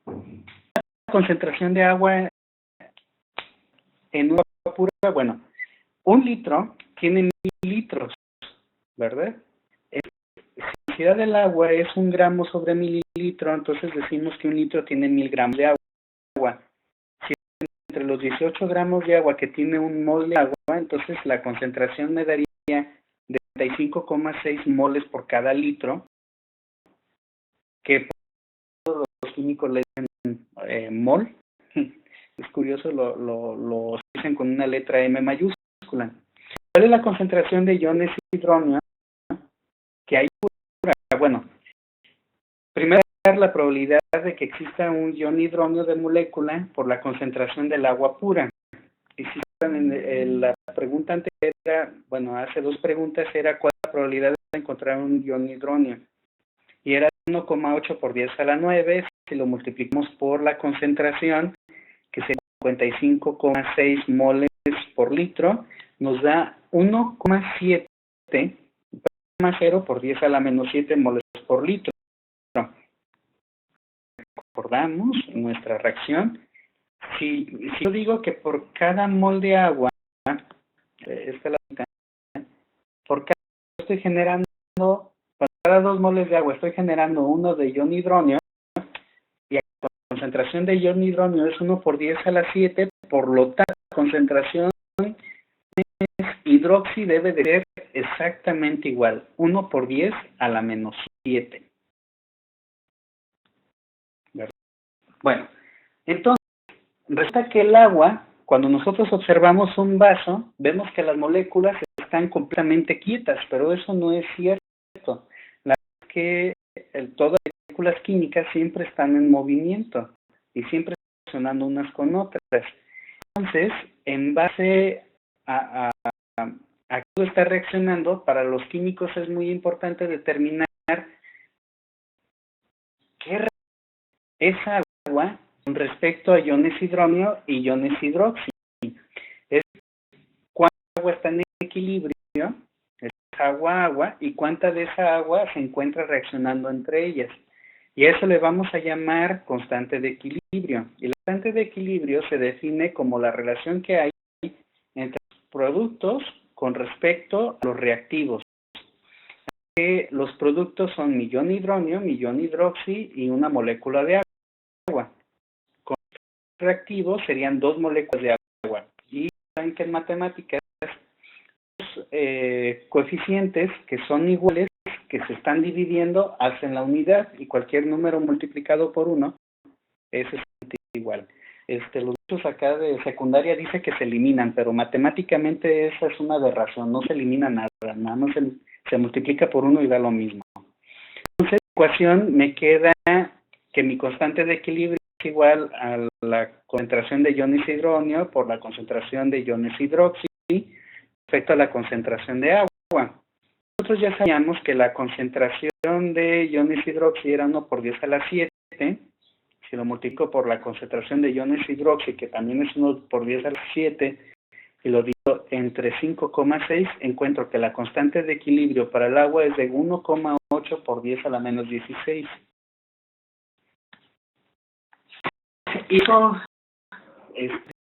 La concentración de agua en una pura, bueno, 1 litro tiene 1000 litros, ¿verdad? La densidad del agua es 1 gramo sobre mililitro, entonces decimos que 1 litro tiene 1000 gramos de agua. Si entre los 18 gramos de agua que tiene 1 mol de agua, entonces la concentración me daría de 35,6 moles por cada litro, que todos los químicos le dicen mol. Es curioso, lo dicen con una letra M mayúscula. ¿Cuál es la concentración de iones hidronio que hay? Bueno, primero la probabilidad de que exista un ion hidronio de molécula por la concentración del agua pura. Y si en la pregunta anterior, bueno, hace 2 preguntas, era cuál es la probabilidad de encontrar un ion hidronio. Y era 1,8 por 10 a la 9, si lo multiplicamos por la concentración, que sería 55,6 moles por litro, nos da 1,7, 0 por 10 a la menos 7 moles por litro. Recordamos nuestra reacción. Si yo digo que por cada mol de agua, esta es la mitad, por cada estoy generando, por cada 2 moles de agua estoy generando 1 de ion hidronio, y la concentración de ion hidronio es 1 por 10 a la 7, por lo tanto la concentración hidroxi debe de ser exactamente igual, 1 por 10 a la menos 7. ¿Verdad? Bueno, entonces, resulta que el agua, cuando nosotros observamos un vaso, vemos que las moléculas están completamente quietas, pero eso no es cierto. La verdad es que todas las moléculas químicas siempre están en movimiento y siempre están reaccionando unas con otras. Entonces, en base a que todo está reaccionando, para los químicos es muy importante determinar qué es agua con respecto a iones hidronio y iones hidroxi. Es cuánta agua está en equilibrio, es agua, y cuánta de esa agua se encuentra reaccionando entre ellas. Y a eso le vamos a llamar constante de equilibrio. Y la constante de equilibrio se define como la relación que hay entre los productos con respecto a los reactivos. Los productos son mi ion hidronio, mi ion hidroxi y una molécula de agua. Con reactivos serían 2 moléculas de agua. Y saben que en matemáticas los coeficientes que son iguales, que se están dividiendo, hacen la unidad, y cualquier número multiplicado por 1 es igual. Los hechos acá de secundaria dice que se eliminan, pero matemáticamente esa es una aberración, no se elimina nada, nada más se multiplica por 1 y da lo mismo. Entonces, la ecuación me queda que mi constante de equilibrio es igual a la concentración de iones hidronio por la concentración de iones hidroxi respecto a la concentración de agua. Nosotros ya sabíamos que la concentración de iones hidroxi era 1 por 10 a la 7. Si lo multiplico por la concentración de iones hidroxi, que también es 1 por 10 a la 7, y lo divido entre 5,6, encuentro que la constante de equilibrio para el agua es de 1,8 por 10 a la menos 16. Y eso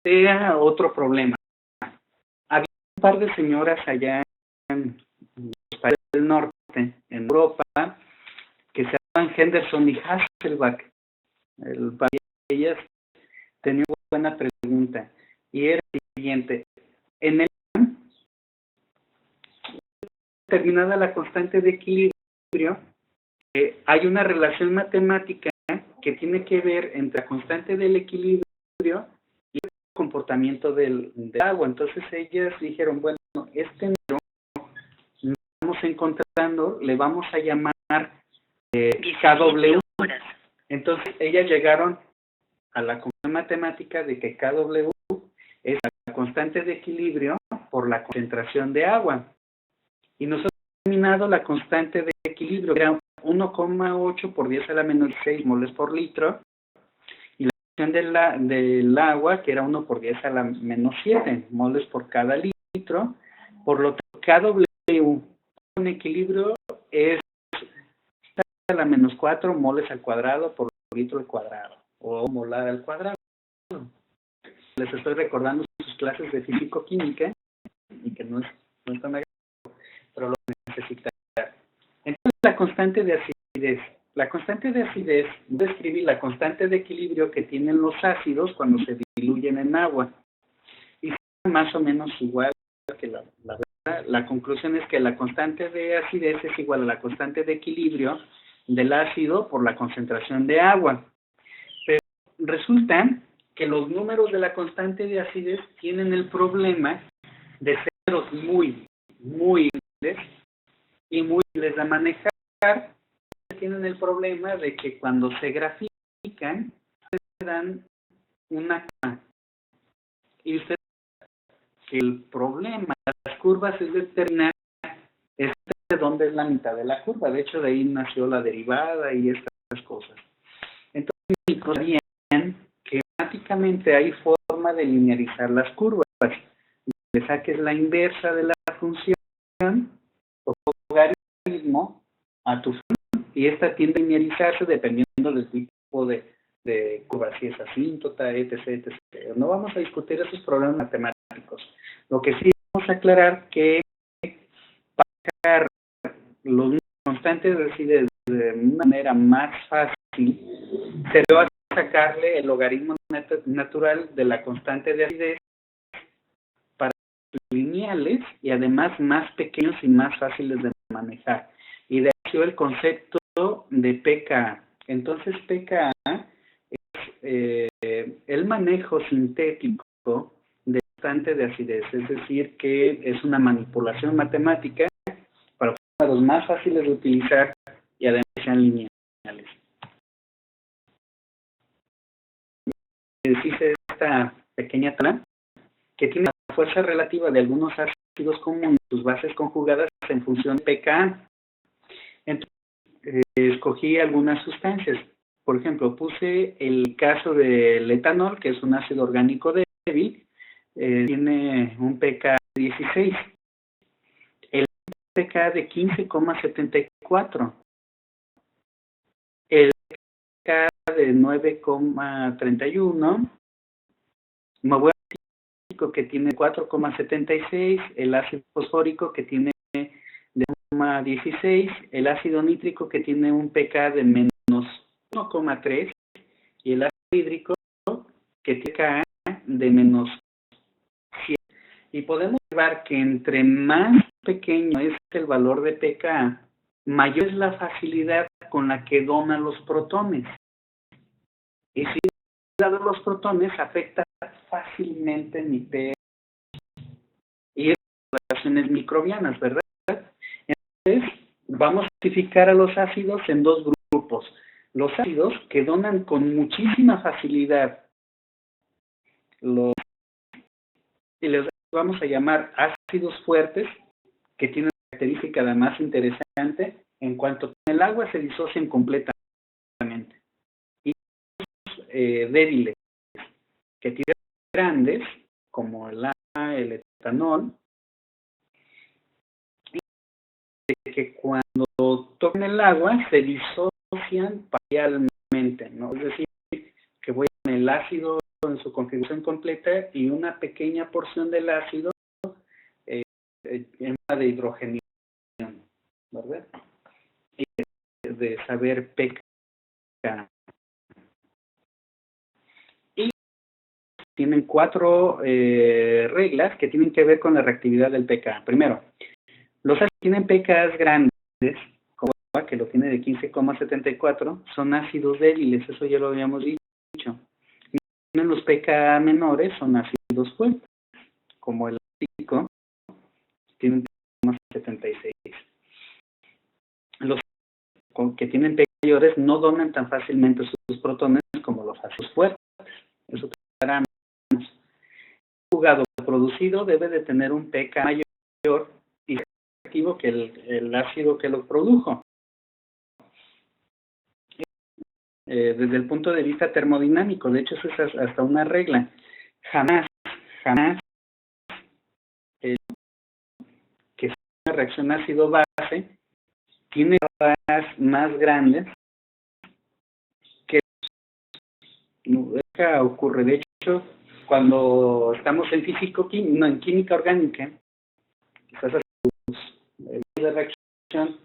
sea otro problema. Había un par de señoras allá en los países del norte, en Europa, que se llamaban Henderson y Hasselbalch. Ellas tenían una buena pregunta, y era la siguiente: en el determinada la constante de equilibrio, hay una relación matemática que tiene que ver entre la constante del equilibrio y el comportamiento del agua. Entonces ellas dijeron, bueno, este número no encontrando, le vamos a llamar KW. Entonces, ellas llegaron a la conclusión matemática de que KW es la constante de equilibrio por la concentración de agua. Y nosotros hemos determinado la constante de equilibrio, que era 1,8 por 10 a la menos 6 moles por litro, y la concentración del agua, que era 1 por 10 a la menos 7 moles por cada litro. Por lo tanto, KW en equilibrio es a la menos 4 moles al cuadrado por litro al cuadrado, o molar al cuadrado. Les estoy recordando sus clases de físico-química, y que no es tan agradable, pero lo necesitan. Entonces, la constante de acidez. La constante de acidez describe la constante de equilibrio que tienen los ácidos cuando se diluyen en agua. Y es más o menos igual que la verdad. La conclusión es que la constante de acidez es igual a la constante de equilibrio del ácido por la concentración de agua. Pero resulta que los números de la constante de acidez tienen el problema de ceros muy grandes y muy difíciles de manejar. Tienen el problema de que cuando se grafican, se dan una curva. Y usted que el problema de las curvas es determinar dónde es la mitad de la curva. De hecho, de ahí nació la derivada y estas cosas. Entonces, sabían que matemáticamente hay forma de linearizar las curvas. Le saques la inversa de la función o logaritmo a tu función, y esta tiende a linearizarse dependiendo del tipo de curva, si es asíntota, etc, etc. No vamos a discutir esos problemas matemáticos. Lo que sí vamos a aclarar que para sacar los constantes de acidez de una manera más fácil, se le va a sacarle el logaritmo natural de la constante de acidez para lineales y además más pequeños y más fáciles de manejar. Y de ahí el concepto de pKa. Entonces, pKa es el manejo sintético de constante de acidez, es decir, que es una manipulación matemática para los más fáciles de utilizar y además sean lineales. Dice esta pequeña tabla que tiene la fuerza relativa de algunos ácidos comunes, sus bases conjugadas en función de pKa. Entonces, escogí algunas sustancias. Por ejemplo, puse el caso del etanol, que es un ácido orgánico débil, tiene un pKa 16. El pKa de 15,74. El pKa de 9,31. Me voy a que tiene 4,76. El ácido fosfórico que tiene de 1,16. El ácido nítrico que tiene un pKa de menos 1,3. Y el ácido hídrico que tiene pKa de menos 7. Y podemos observar que entre más pequeño es el valor de pKa, mayor es la facilidad con la que donan los protones. Y si dado los protones afecta fácilmente mi pH y relaciones microbianas, ¿verdad? Entonces, vamos a clasificar a los ácidos en dos grupos. Los ácidos que donan con muchísima facilidad y les vamos a llamar ácidos fuertes, que tienen una característica además interesante, en cuanto el agua se disocian completamente. Y débiles, que tienen grandes, como el etanol, y que cuando tocan el agua se disocian parcialmente, ¿no? Es decir, que voy a poner el ácido en su configuración completa y una pequeña porción del ácido en una de hidrogenización, ¿verdad? Y de saber pKa. Y tienen 4 reglas que tienen que ver con la reactividad del pKa. Primero, los ácidos que tienen pKa grandes, como agua, que lo tiene de 15,74, son ácidos débiles, eso ya lo habíamos dicho. Los pKa menores son ácidos fuertes, como el ácido tiene un 0,76. que tienen pK mayores no donan tan fácilmente sus protones como los ácidos fuertes. Eso tenemos. El jugado producido debe de tener un pK mayor y activo que el ácido que lo produjo. Desde el punto de vista termodinámico, de hecho eso es hasta una regla. Jamás que una reacción ácido-base tiene barras más grandes que nunca ocurre. De hecho, cuando estamos en en química orgánica, estás haciendo de reacción,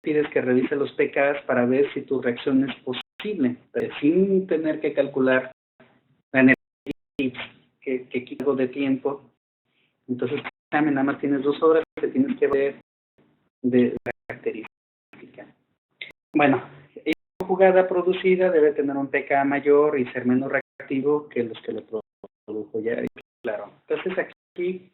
pides que revise los pKs para ver si tu reacción es posible, pero sin tener que calcular la energía que quita algo de tiempo. Entonces, nada más tienes 2 horas que tienes que ver de característica. Bueno, la jugada producida debe tener un pK mayor y ser menos reactivo que los que lo produjo. Ya, claro. Entonces, aquí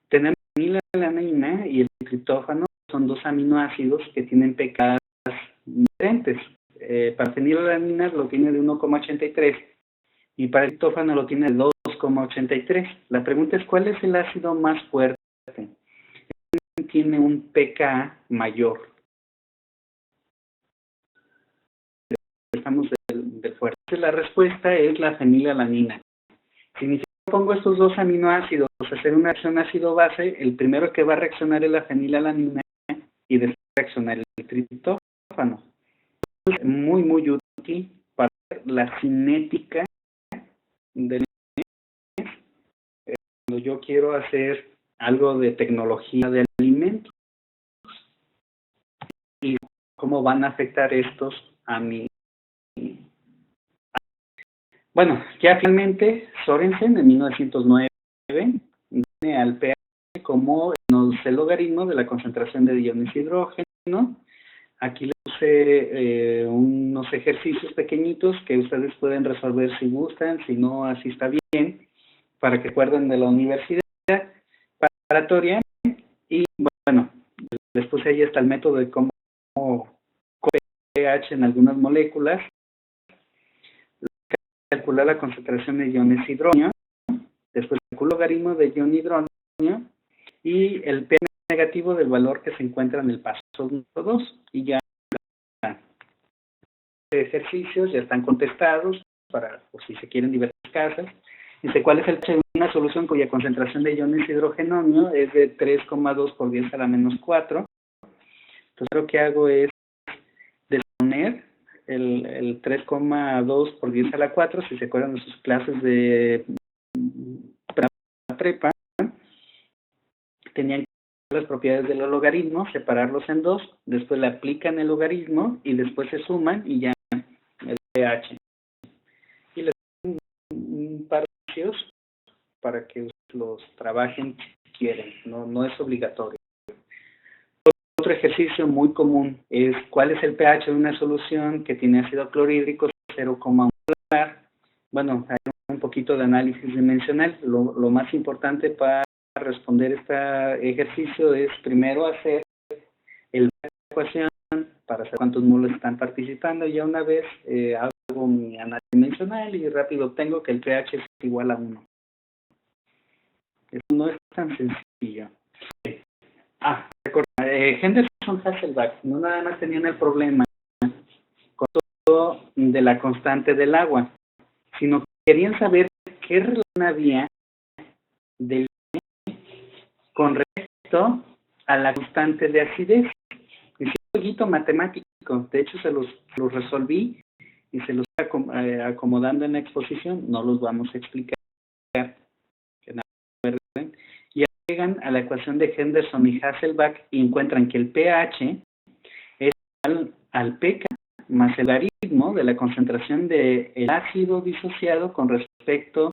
tenemos fenilalanina y el triptófano, son 2 aminoácidos que tienen pKs diferentes. Para fenilalanina lo tiene de 1,83 y para el triptófano lo tiene de 2,83. La pregunta es, ¿cuál es el ácido más fuerte? Tiene un pK mayor. Estamos del fuerte. La respuesta es la fenilalanina. Significa que pongo estos 2 aminoácidos a hacer una reacción ácido-base, el primero que va a reaccionar es la fenilalanina y después reaccionar el triptófano. Es muy útil para ver la cinética del cuando yo quiero hacer algo de tecnología de alimentos y cómo van a afectar estos a mi. Bueno, ya finalmente Sorensen en 1909 viene al pH como el logaritmo de la concentración de iones hidrógeno. Aquí les puse unos ejercicios pequeñitos que ustedes pueden resolver si gustan, si no, así está bien, para que recuerden de la universidad preparatoria. Y bueno, les puse ahí hasta el método de cómo pH en algunas moléculas, calcular la concentración de iones hidrógeno, después el logaritmo de ion hidrógeno y el pH negativo del valor que se encuentra en el paso 2 y ya ejercicios ya están contestados para por si se quieren diversas casas. Dice, ¿cuál es el pH de una solución cuya concentración de iones hidrógeno es de 3,2 por 10 a la menos 4? Entonces lo que hago es desponer el 3,2 por 10 a la 4, si se acuerdan de sus clases de prepa, tenían las propiedades del logaritmo, separarlos en 2, después le aplican el logaritmo y después se suman y ya el pH. Y les doy un par de ejercicios para que los trabajen si quieren, no es obligatorio. Otro ejercicio muy común es cuál es el pH de una solución que tiene ácido clorhídrico 0,1 molar. Bueno, hay un poquito de análisis dimensional. Lo más importante para responder este ejercicio es primero hacer la ecuación para saber cuántos moles están participando y ya una vez hago mi análisis dimensional y rápido obtengo que el pH es igual a 1. Eso no es tan sencillo. Henderson-Hasselbalch no nada más tenían el problema con todo de la constante del agua, sino que querían saber qué relación había del con respecto a la constante de acidez. Es un jueguito matemático, de hecho se los resolví y se los estoy acomodando en la exposición, no los vamos a explicar. Y llegan a la ecuación de Henderson y Hasselbalch y encuentran que el pH es igual al pK más el logaritmo de la concentración del ácido disociado con respecto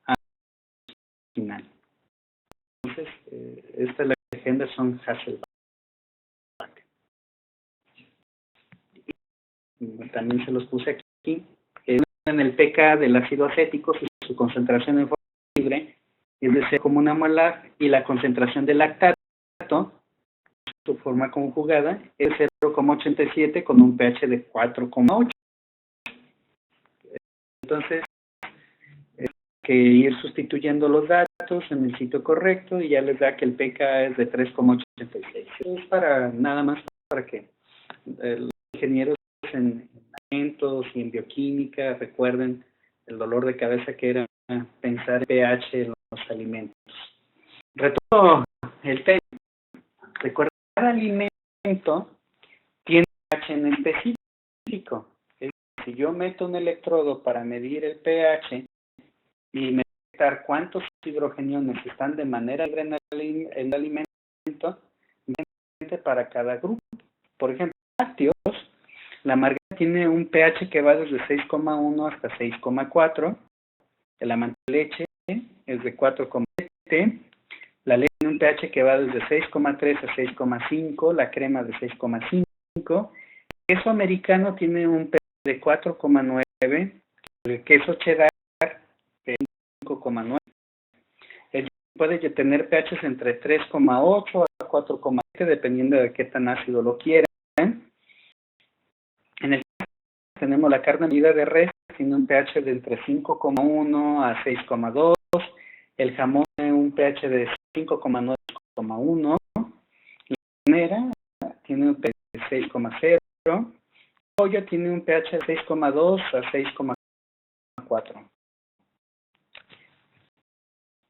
al final. Entonces, esta es la de Henderson-Hasselbalch. También se los puse aquí. En el pK del ácido acético, su concentración en forma libre es de 0,1 molar y la concentración del lactato su forma conjugada, es 0,87 con un pH de 4,8. Entonces, hay que ir sustituyendo los datos en el sitio correcto y ya les da que el pK es de 3,86. Eso es para nada más para que los ingenieros en alimentos y en bioquímica recuerden el dolor de cabeza que era pensar en pH en los alimentos. Retomo el tema. Recuerda, cada alimento tiene pH en específico. Si yo meto un electrodo para medir el pH y me detectar cuántos hidrogeniones están de manera libre en el alimento, para cada grupo. Por ejemplo, lácteos, la margarina tiene un pH que va desde 6,1 hasta 6,4. La mantequilla de leche es de 4,7. La leche tiene un pH que va desde 6,3 a 6,5. La crema de 6,5. El queso americano tiene un pH de 4,9. El queso cheddar de 5,9. El puede tener pHs entre 3,8 a 4,7 dependiendo de qué tan ácido lo quieran. En el caso tenemos la carne molida de res, tiene un pH de entre 5,1 a 6,2. El jamón tiene un pH de 5,9 a 6,1. La ternera tiene un pH de 6,0. El pollo tiene un pH de 6,2 a 6,4.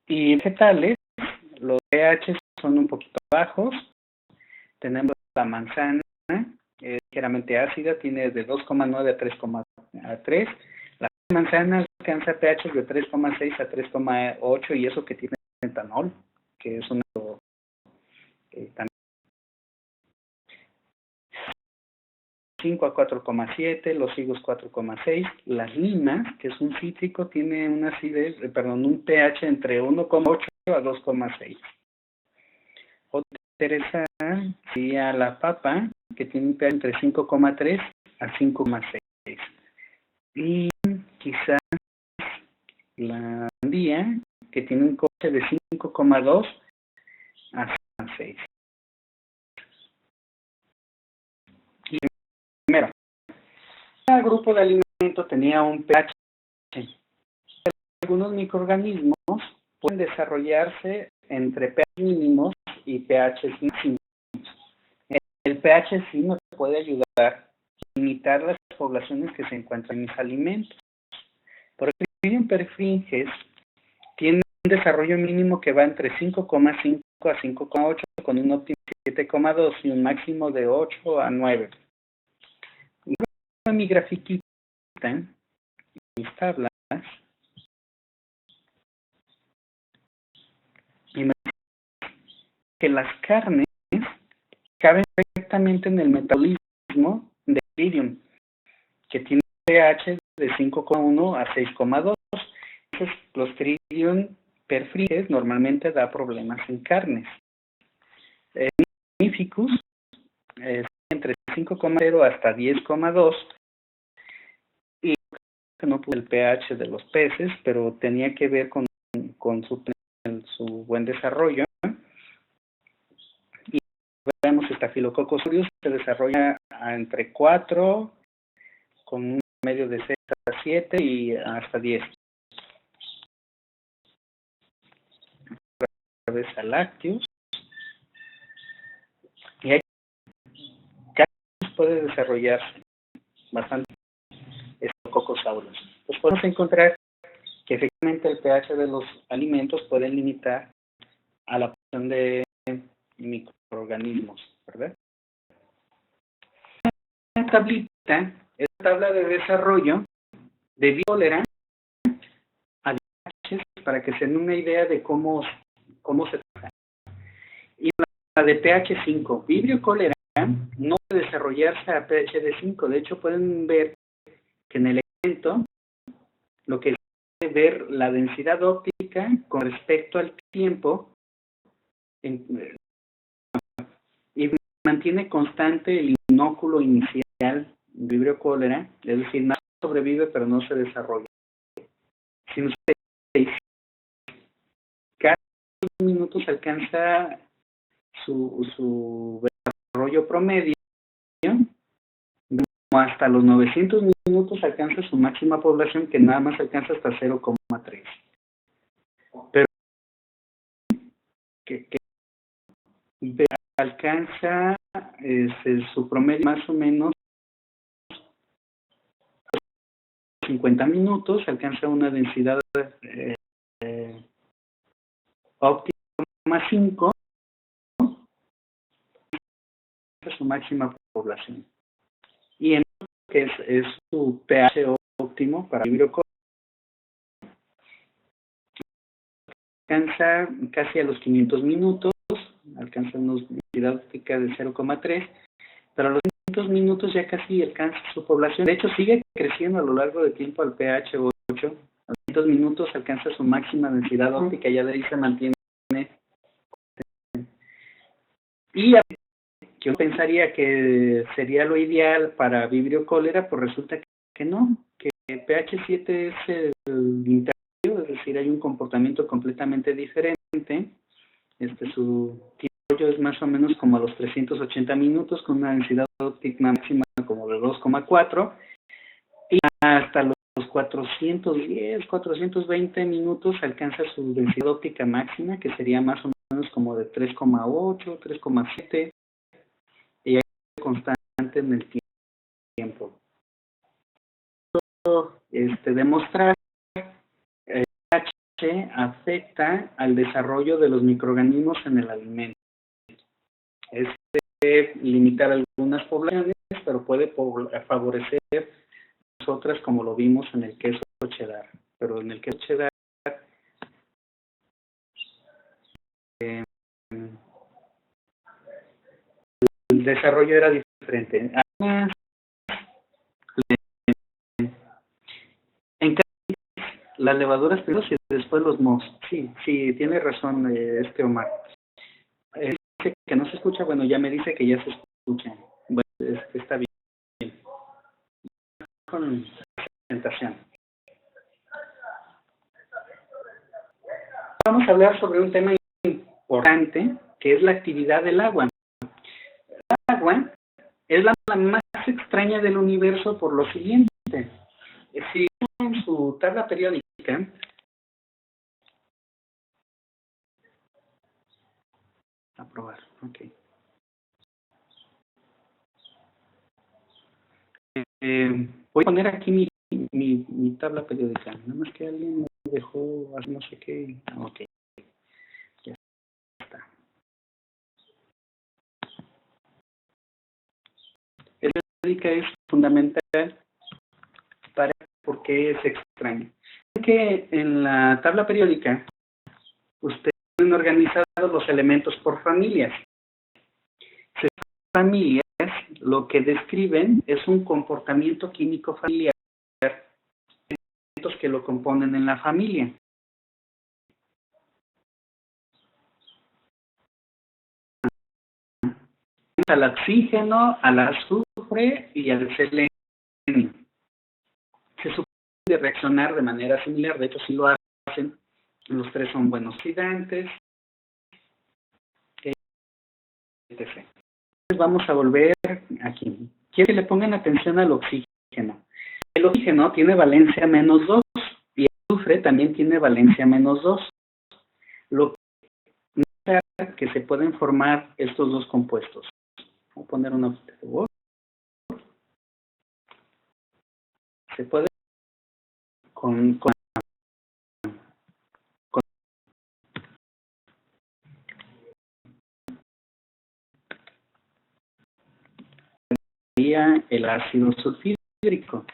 Y vegetales, los pH son un poquito bajos. Tenemos la manzana, es ligeramente ácida, tiene de 2,9 a 3,3. La manzana alcanza pH de 3,6 a 3,8 y eso que tiene etanol, que es un también 5 a 4,7, los higos 4,6. Las limas, que es un cítrico, tiene una acidez, un pH entre 1,8 a 2,6. Otra interesante sería la papa, que tiene un pH entre 5,3 a 5,6. Y quizás la sandía, que tiene un pH de 5,2 a 6. Y primero, cada grupo de alimentos tenía un pH. Algunos microorganismos pueden desarrollarse entre pH mínimos y pH máximos. El pH sí nos puede ayudar a limitar las poblaciones que se encuentran en mis alimentos. Por ejemplo, Crydium perfringens tiene un desarrollo mínimo que va entre 5,5 a 5,8 con un óptimo de 7,2 y un máximo de 8 a 9. Mi grafiquita, mis tablas, y me dice que las carnes caben perfectamente en el metabolismo de Crydium, que tiene pH de 5,1 a 6,2. Entonces, los Crydium perfringens normalmente da problemas en carnes. Magnificus entre 5,0 hasta 10,2 y no pude el pH de los peces, pero tenía que ver con su buen desarrollo. Y vemos Staphylococcus aureus se desarrolla entre 4 con un medio de 6 a 7 y hasta 10. Otra vez a lácteos. Y hay casos puede desarrollarse bastante Staphylococcus aureus. Pues podemos encontrar que efectivamente el pH de los alimentos puede limitar a la población de microorganismos, ¿verdad? Esta tablita es la tabla de desarrollo de biotolerancia a pH para que se den una idea de cómo se trabaja. Y la de pH 5, Vibrio cólera no puede desarrollarse a pH de 5. De hecho, pueden ver que en el elemento lo que es ver la densidad óptica con respecto al tiempo y mantiene constante el inóculo inicial de Vibrio cólera, es decir, no sobrevive pero no se desarrolla. Si ustedes cada 2 minutos alcanza su desarrollo promedio, hasta los 900 minutos alcanza su máxima población, que nada más alcanza hasta 0,3. Pero que alcanza su promedio más o menos 50 minutos, alcanza una densidad óptima más 5, su máxima población. Y en que es su pH óptimo para vibrio cólera, alcanza casi a los 500 minutos, alcanza una densidad óptica de 0,3, pero a los 500 minutos ya casi alcanza su población. De hecho, sigue creciendo a lo largo del tiempo al pH 8. A los 500 minutos alcanza su máxima densidad óptica, ya de ahí se mantiene. Y yo pensaría que sería lo ideal para vibrio cólera, pues resulta que no, que pH 7 es el intermedio, es decir, hay un comportamiento completamente diferente. Su tiempo es más o menos como a los 380 minutos, con una densidad óptima máxima como de 2,4, y hasta los 410, 420 minutos alcanza su densidad óptica máxima, que sería más o menos como de 3,8, 3,7, y hay constante en el tiempo. Demostrar el pH afecta al desarrollo de los microorganismos en el alimento. Es limitar algunas poblaciones, pero puede favorecer otras, como lo vimos en el queso cheddar. Pero en el queso cheddar el desarrollo era diferente. Además, en las levaduras primero y después los mohos. Sí, tiene razón Omar. Dice que no se escucha, bueno, ya me dice que ya se escucha. Bueno, está bien. Con la presentación. Vamos a hablar sobre un tema importante, que es la actividad del agua. El agua es la más extraña del universo por lo siguiente. Si en su tabla periódica aprobar, ok. Voy a poner aquí mi tabla periódica, nada más que alguien me dejó hacer no sé qué. Ok, ya está. La periódica es fundamental para porque es extraño. Que en la tabla periódica ustedes tienen organizados los elementos por familias. Esas familias lo que describen es un comportamiento químico familiar, elementos que lo componen en la familia. Al oxígeno, al azufre y al selenio. Se supone de reaccionar de manera similar, de hecho sí lo hacen. Los tres son buenos oxidantes, etc. Vamos a volver aquí. Quiero que le pongan atención al oxígeno. El oxígeno tiene valencia -2 y el azufre también tiene valencia -2. Lo que muestra que se pueden formar estos dos compuestos. Voy a poner una hojita de Word. Se puede con el ácido sulfídrico.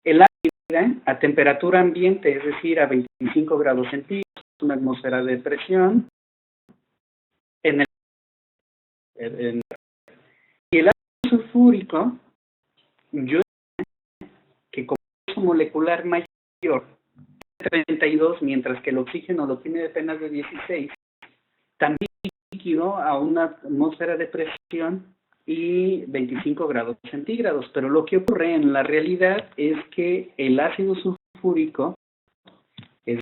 El ácido a temperatura ambiente, es decir, a 25 grados centígrados, una atmósfera de presión, y el ácido sulfúrico, yo que como peso molecular mayor, 32, mientras que el oxígeno lo tiene de apenas de 16, también líquido a una atmósfera de presión y 25 grados centígrados. Pero lo que ocurre en la realidad es que el ácido sulfúrico es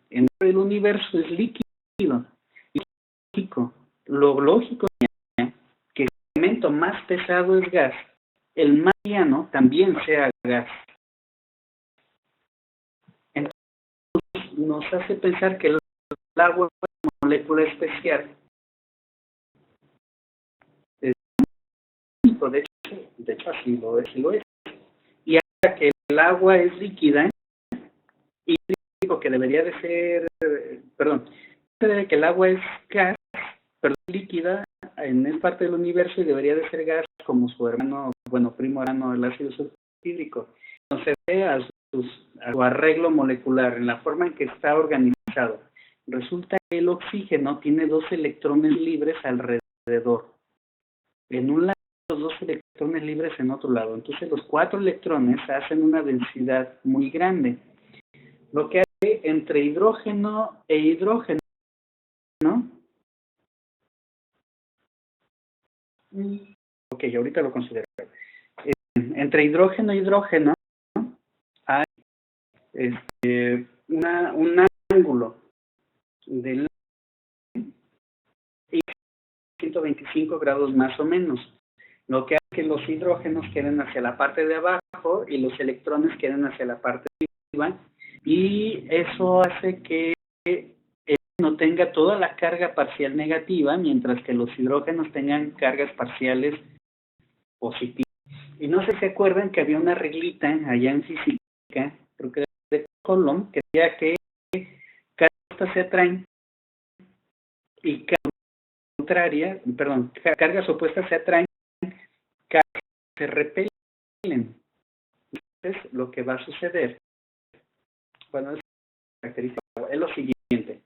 en el universo es líquido. Y lo lógico es que el elemento más pesado es gas, el más liviano también sea gas. Entonces nos hace pensar que el agua es una molécula especial. De hecho así lo es. Y hasta que el agua es líquida, y digo que debería de ser, que el agua es gas, pero líquida en esa parte del universo y debería de ser gas como su hermano, primo hermano del ácido sulfúrico. Entonces ve a su arreglo molecular, en la forma en que está organizado. Resulta que el oxígeno tiene 2 electrones libres alrededor. En un lado, los 2 electrones libres en otro lado. Entonces los 4 electrones hacen una densidad muy grande. Lo que hace entre hidrógeno e hidrógeno, ¿no? Ok, ahorita lo considero. Entre hidrógeno e hidrógeno hay un ángulo de 125 grados más o menos, lo que hace que los hidrógenos queden hacia la parte de abajo y los electrones queden hacia la parte de arriba, y eso hace que no tenga toda la carga parcial negativa, mientras que los hidrógenos tengan cargas parciales positivas. Y no sé si se acuerdan que había una reglita allá en física, creo que de Coulomb, que decía que cargas opuestas se atraen y cargas opuestas se atraen, cargas se repelen. Entonces, lo que va a suceder, es característica, es lo siguiente.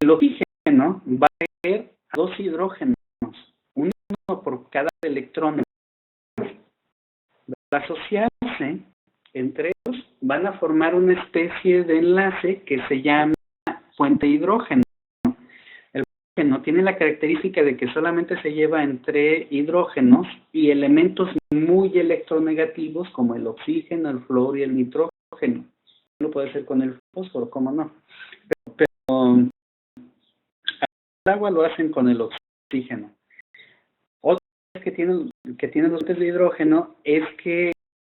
El oxígeno va a tener a 2 hidrógenos, uno por cada electrón. Al asociarse entre ellos, van a formar una especie de enlace que se llama puente hidrógeno. El hidrógeno tiene la característica de que solamente se lleva entre hidrógenos y elementos muy electronegativos como el oxígeno, el flúor y el nitrógeno. No puede ser con el fósforo, ¿cómo no? Pero el agua lo hacen con el oxígeno. Otra cosa que tienen los puentes de hidrógeno es que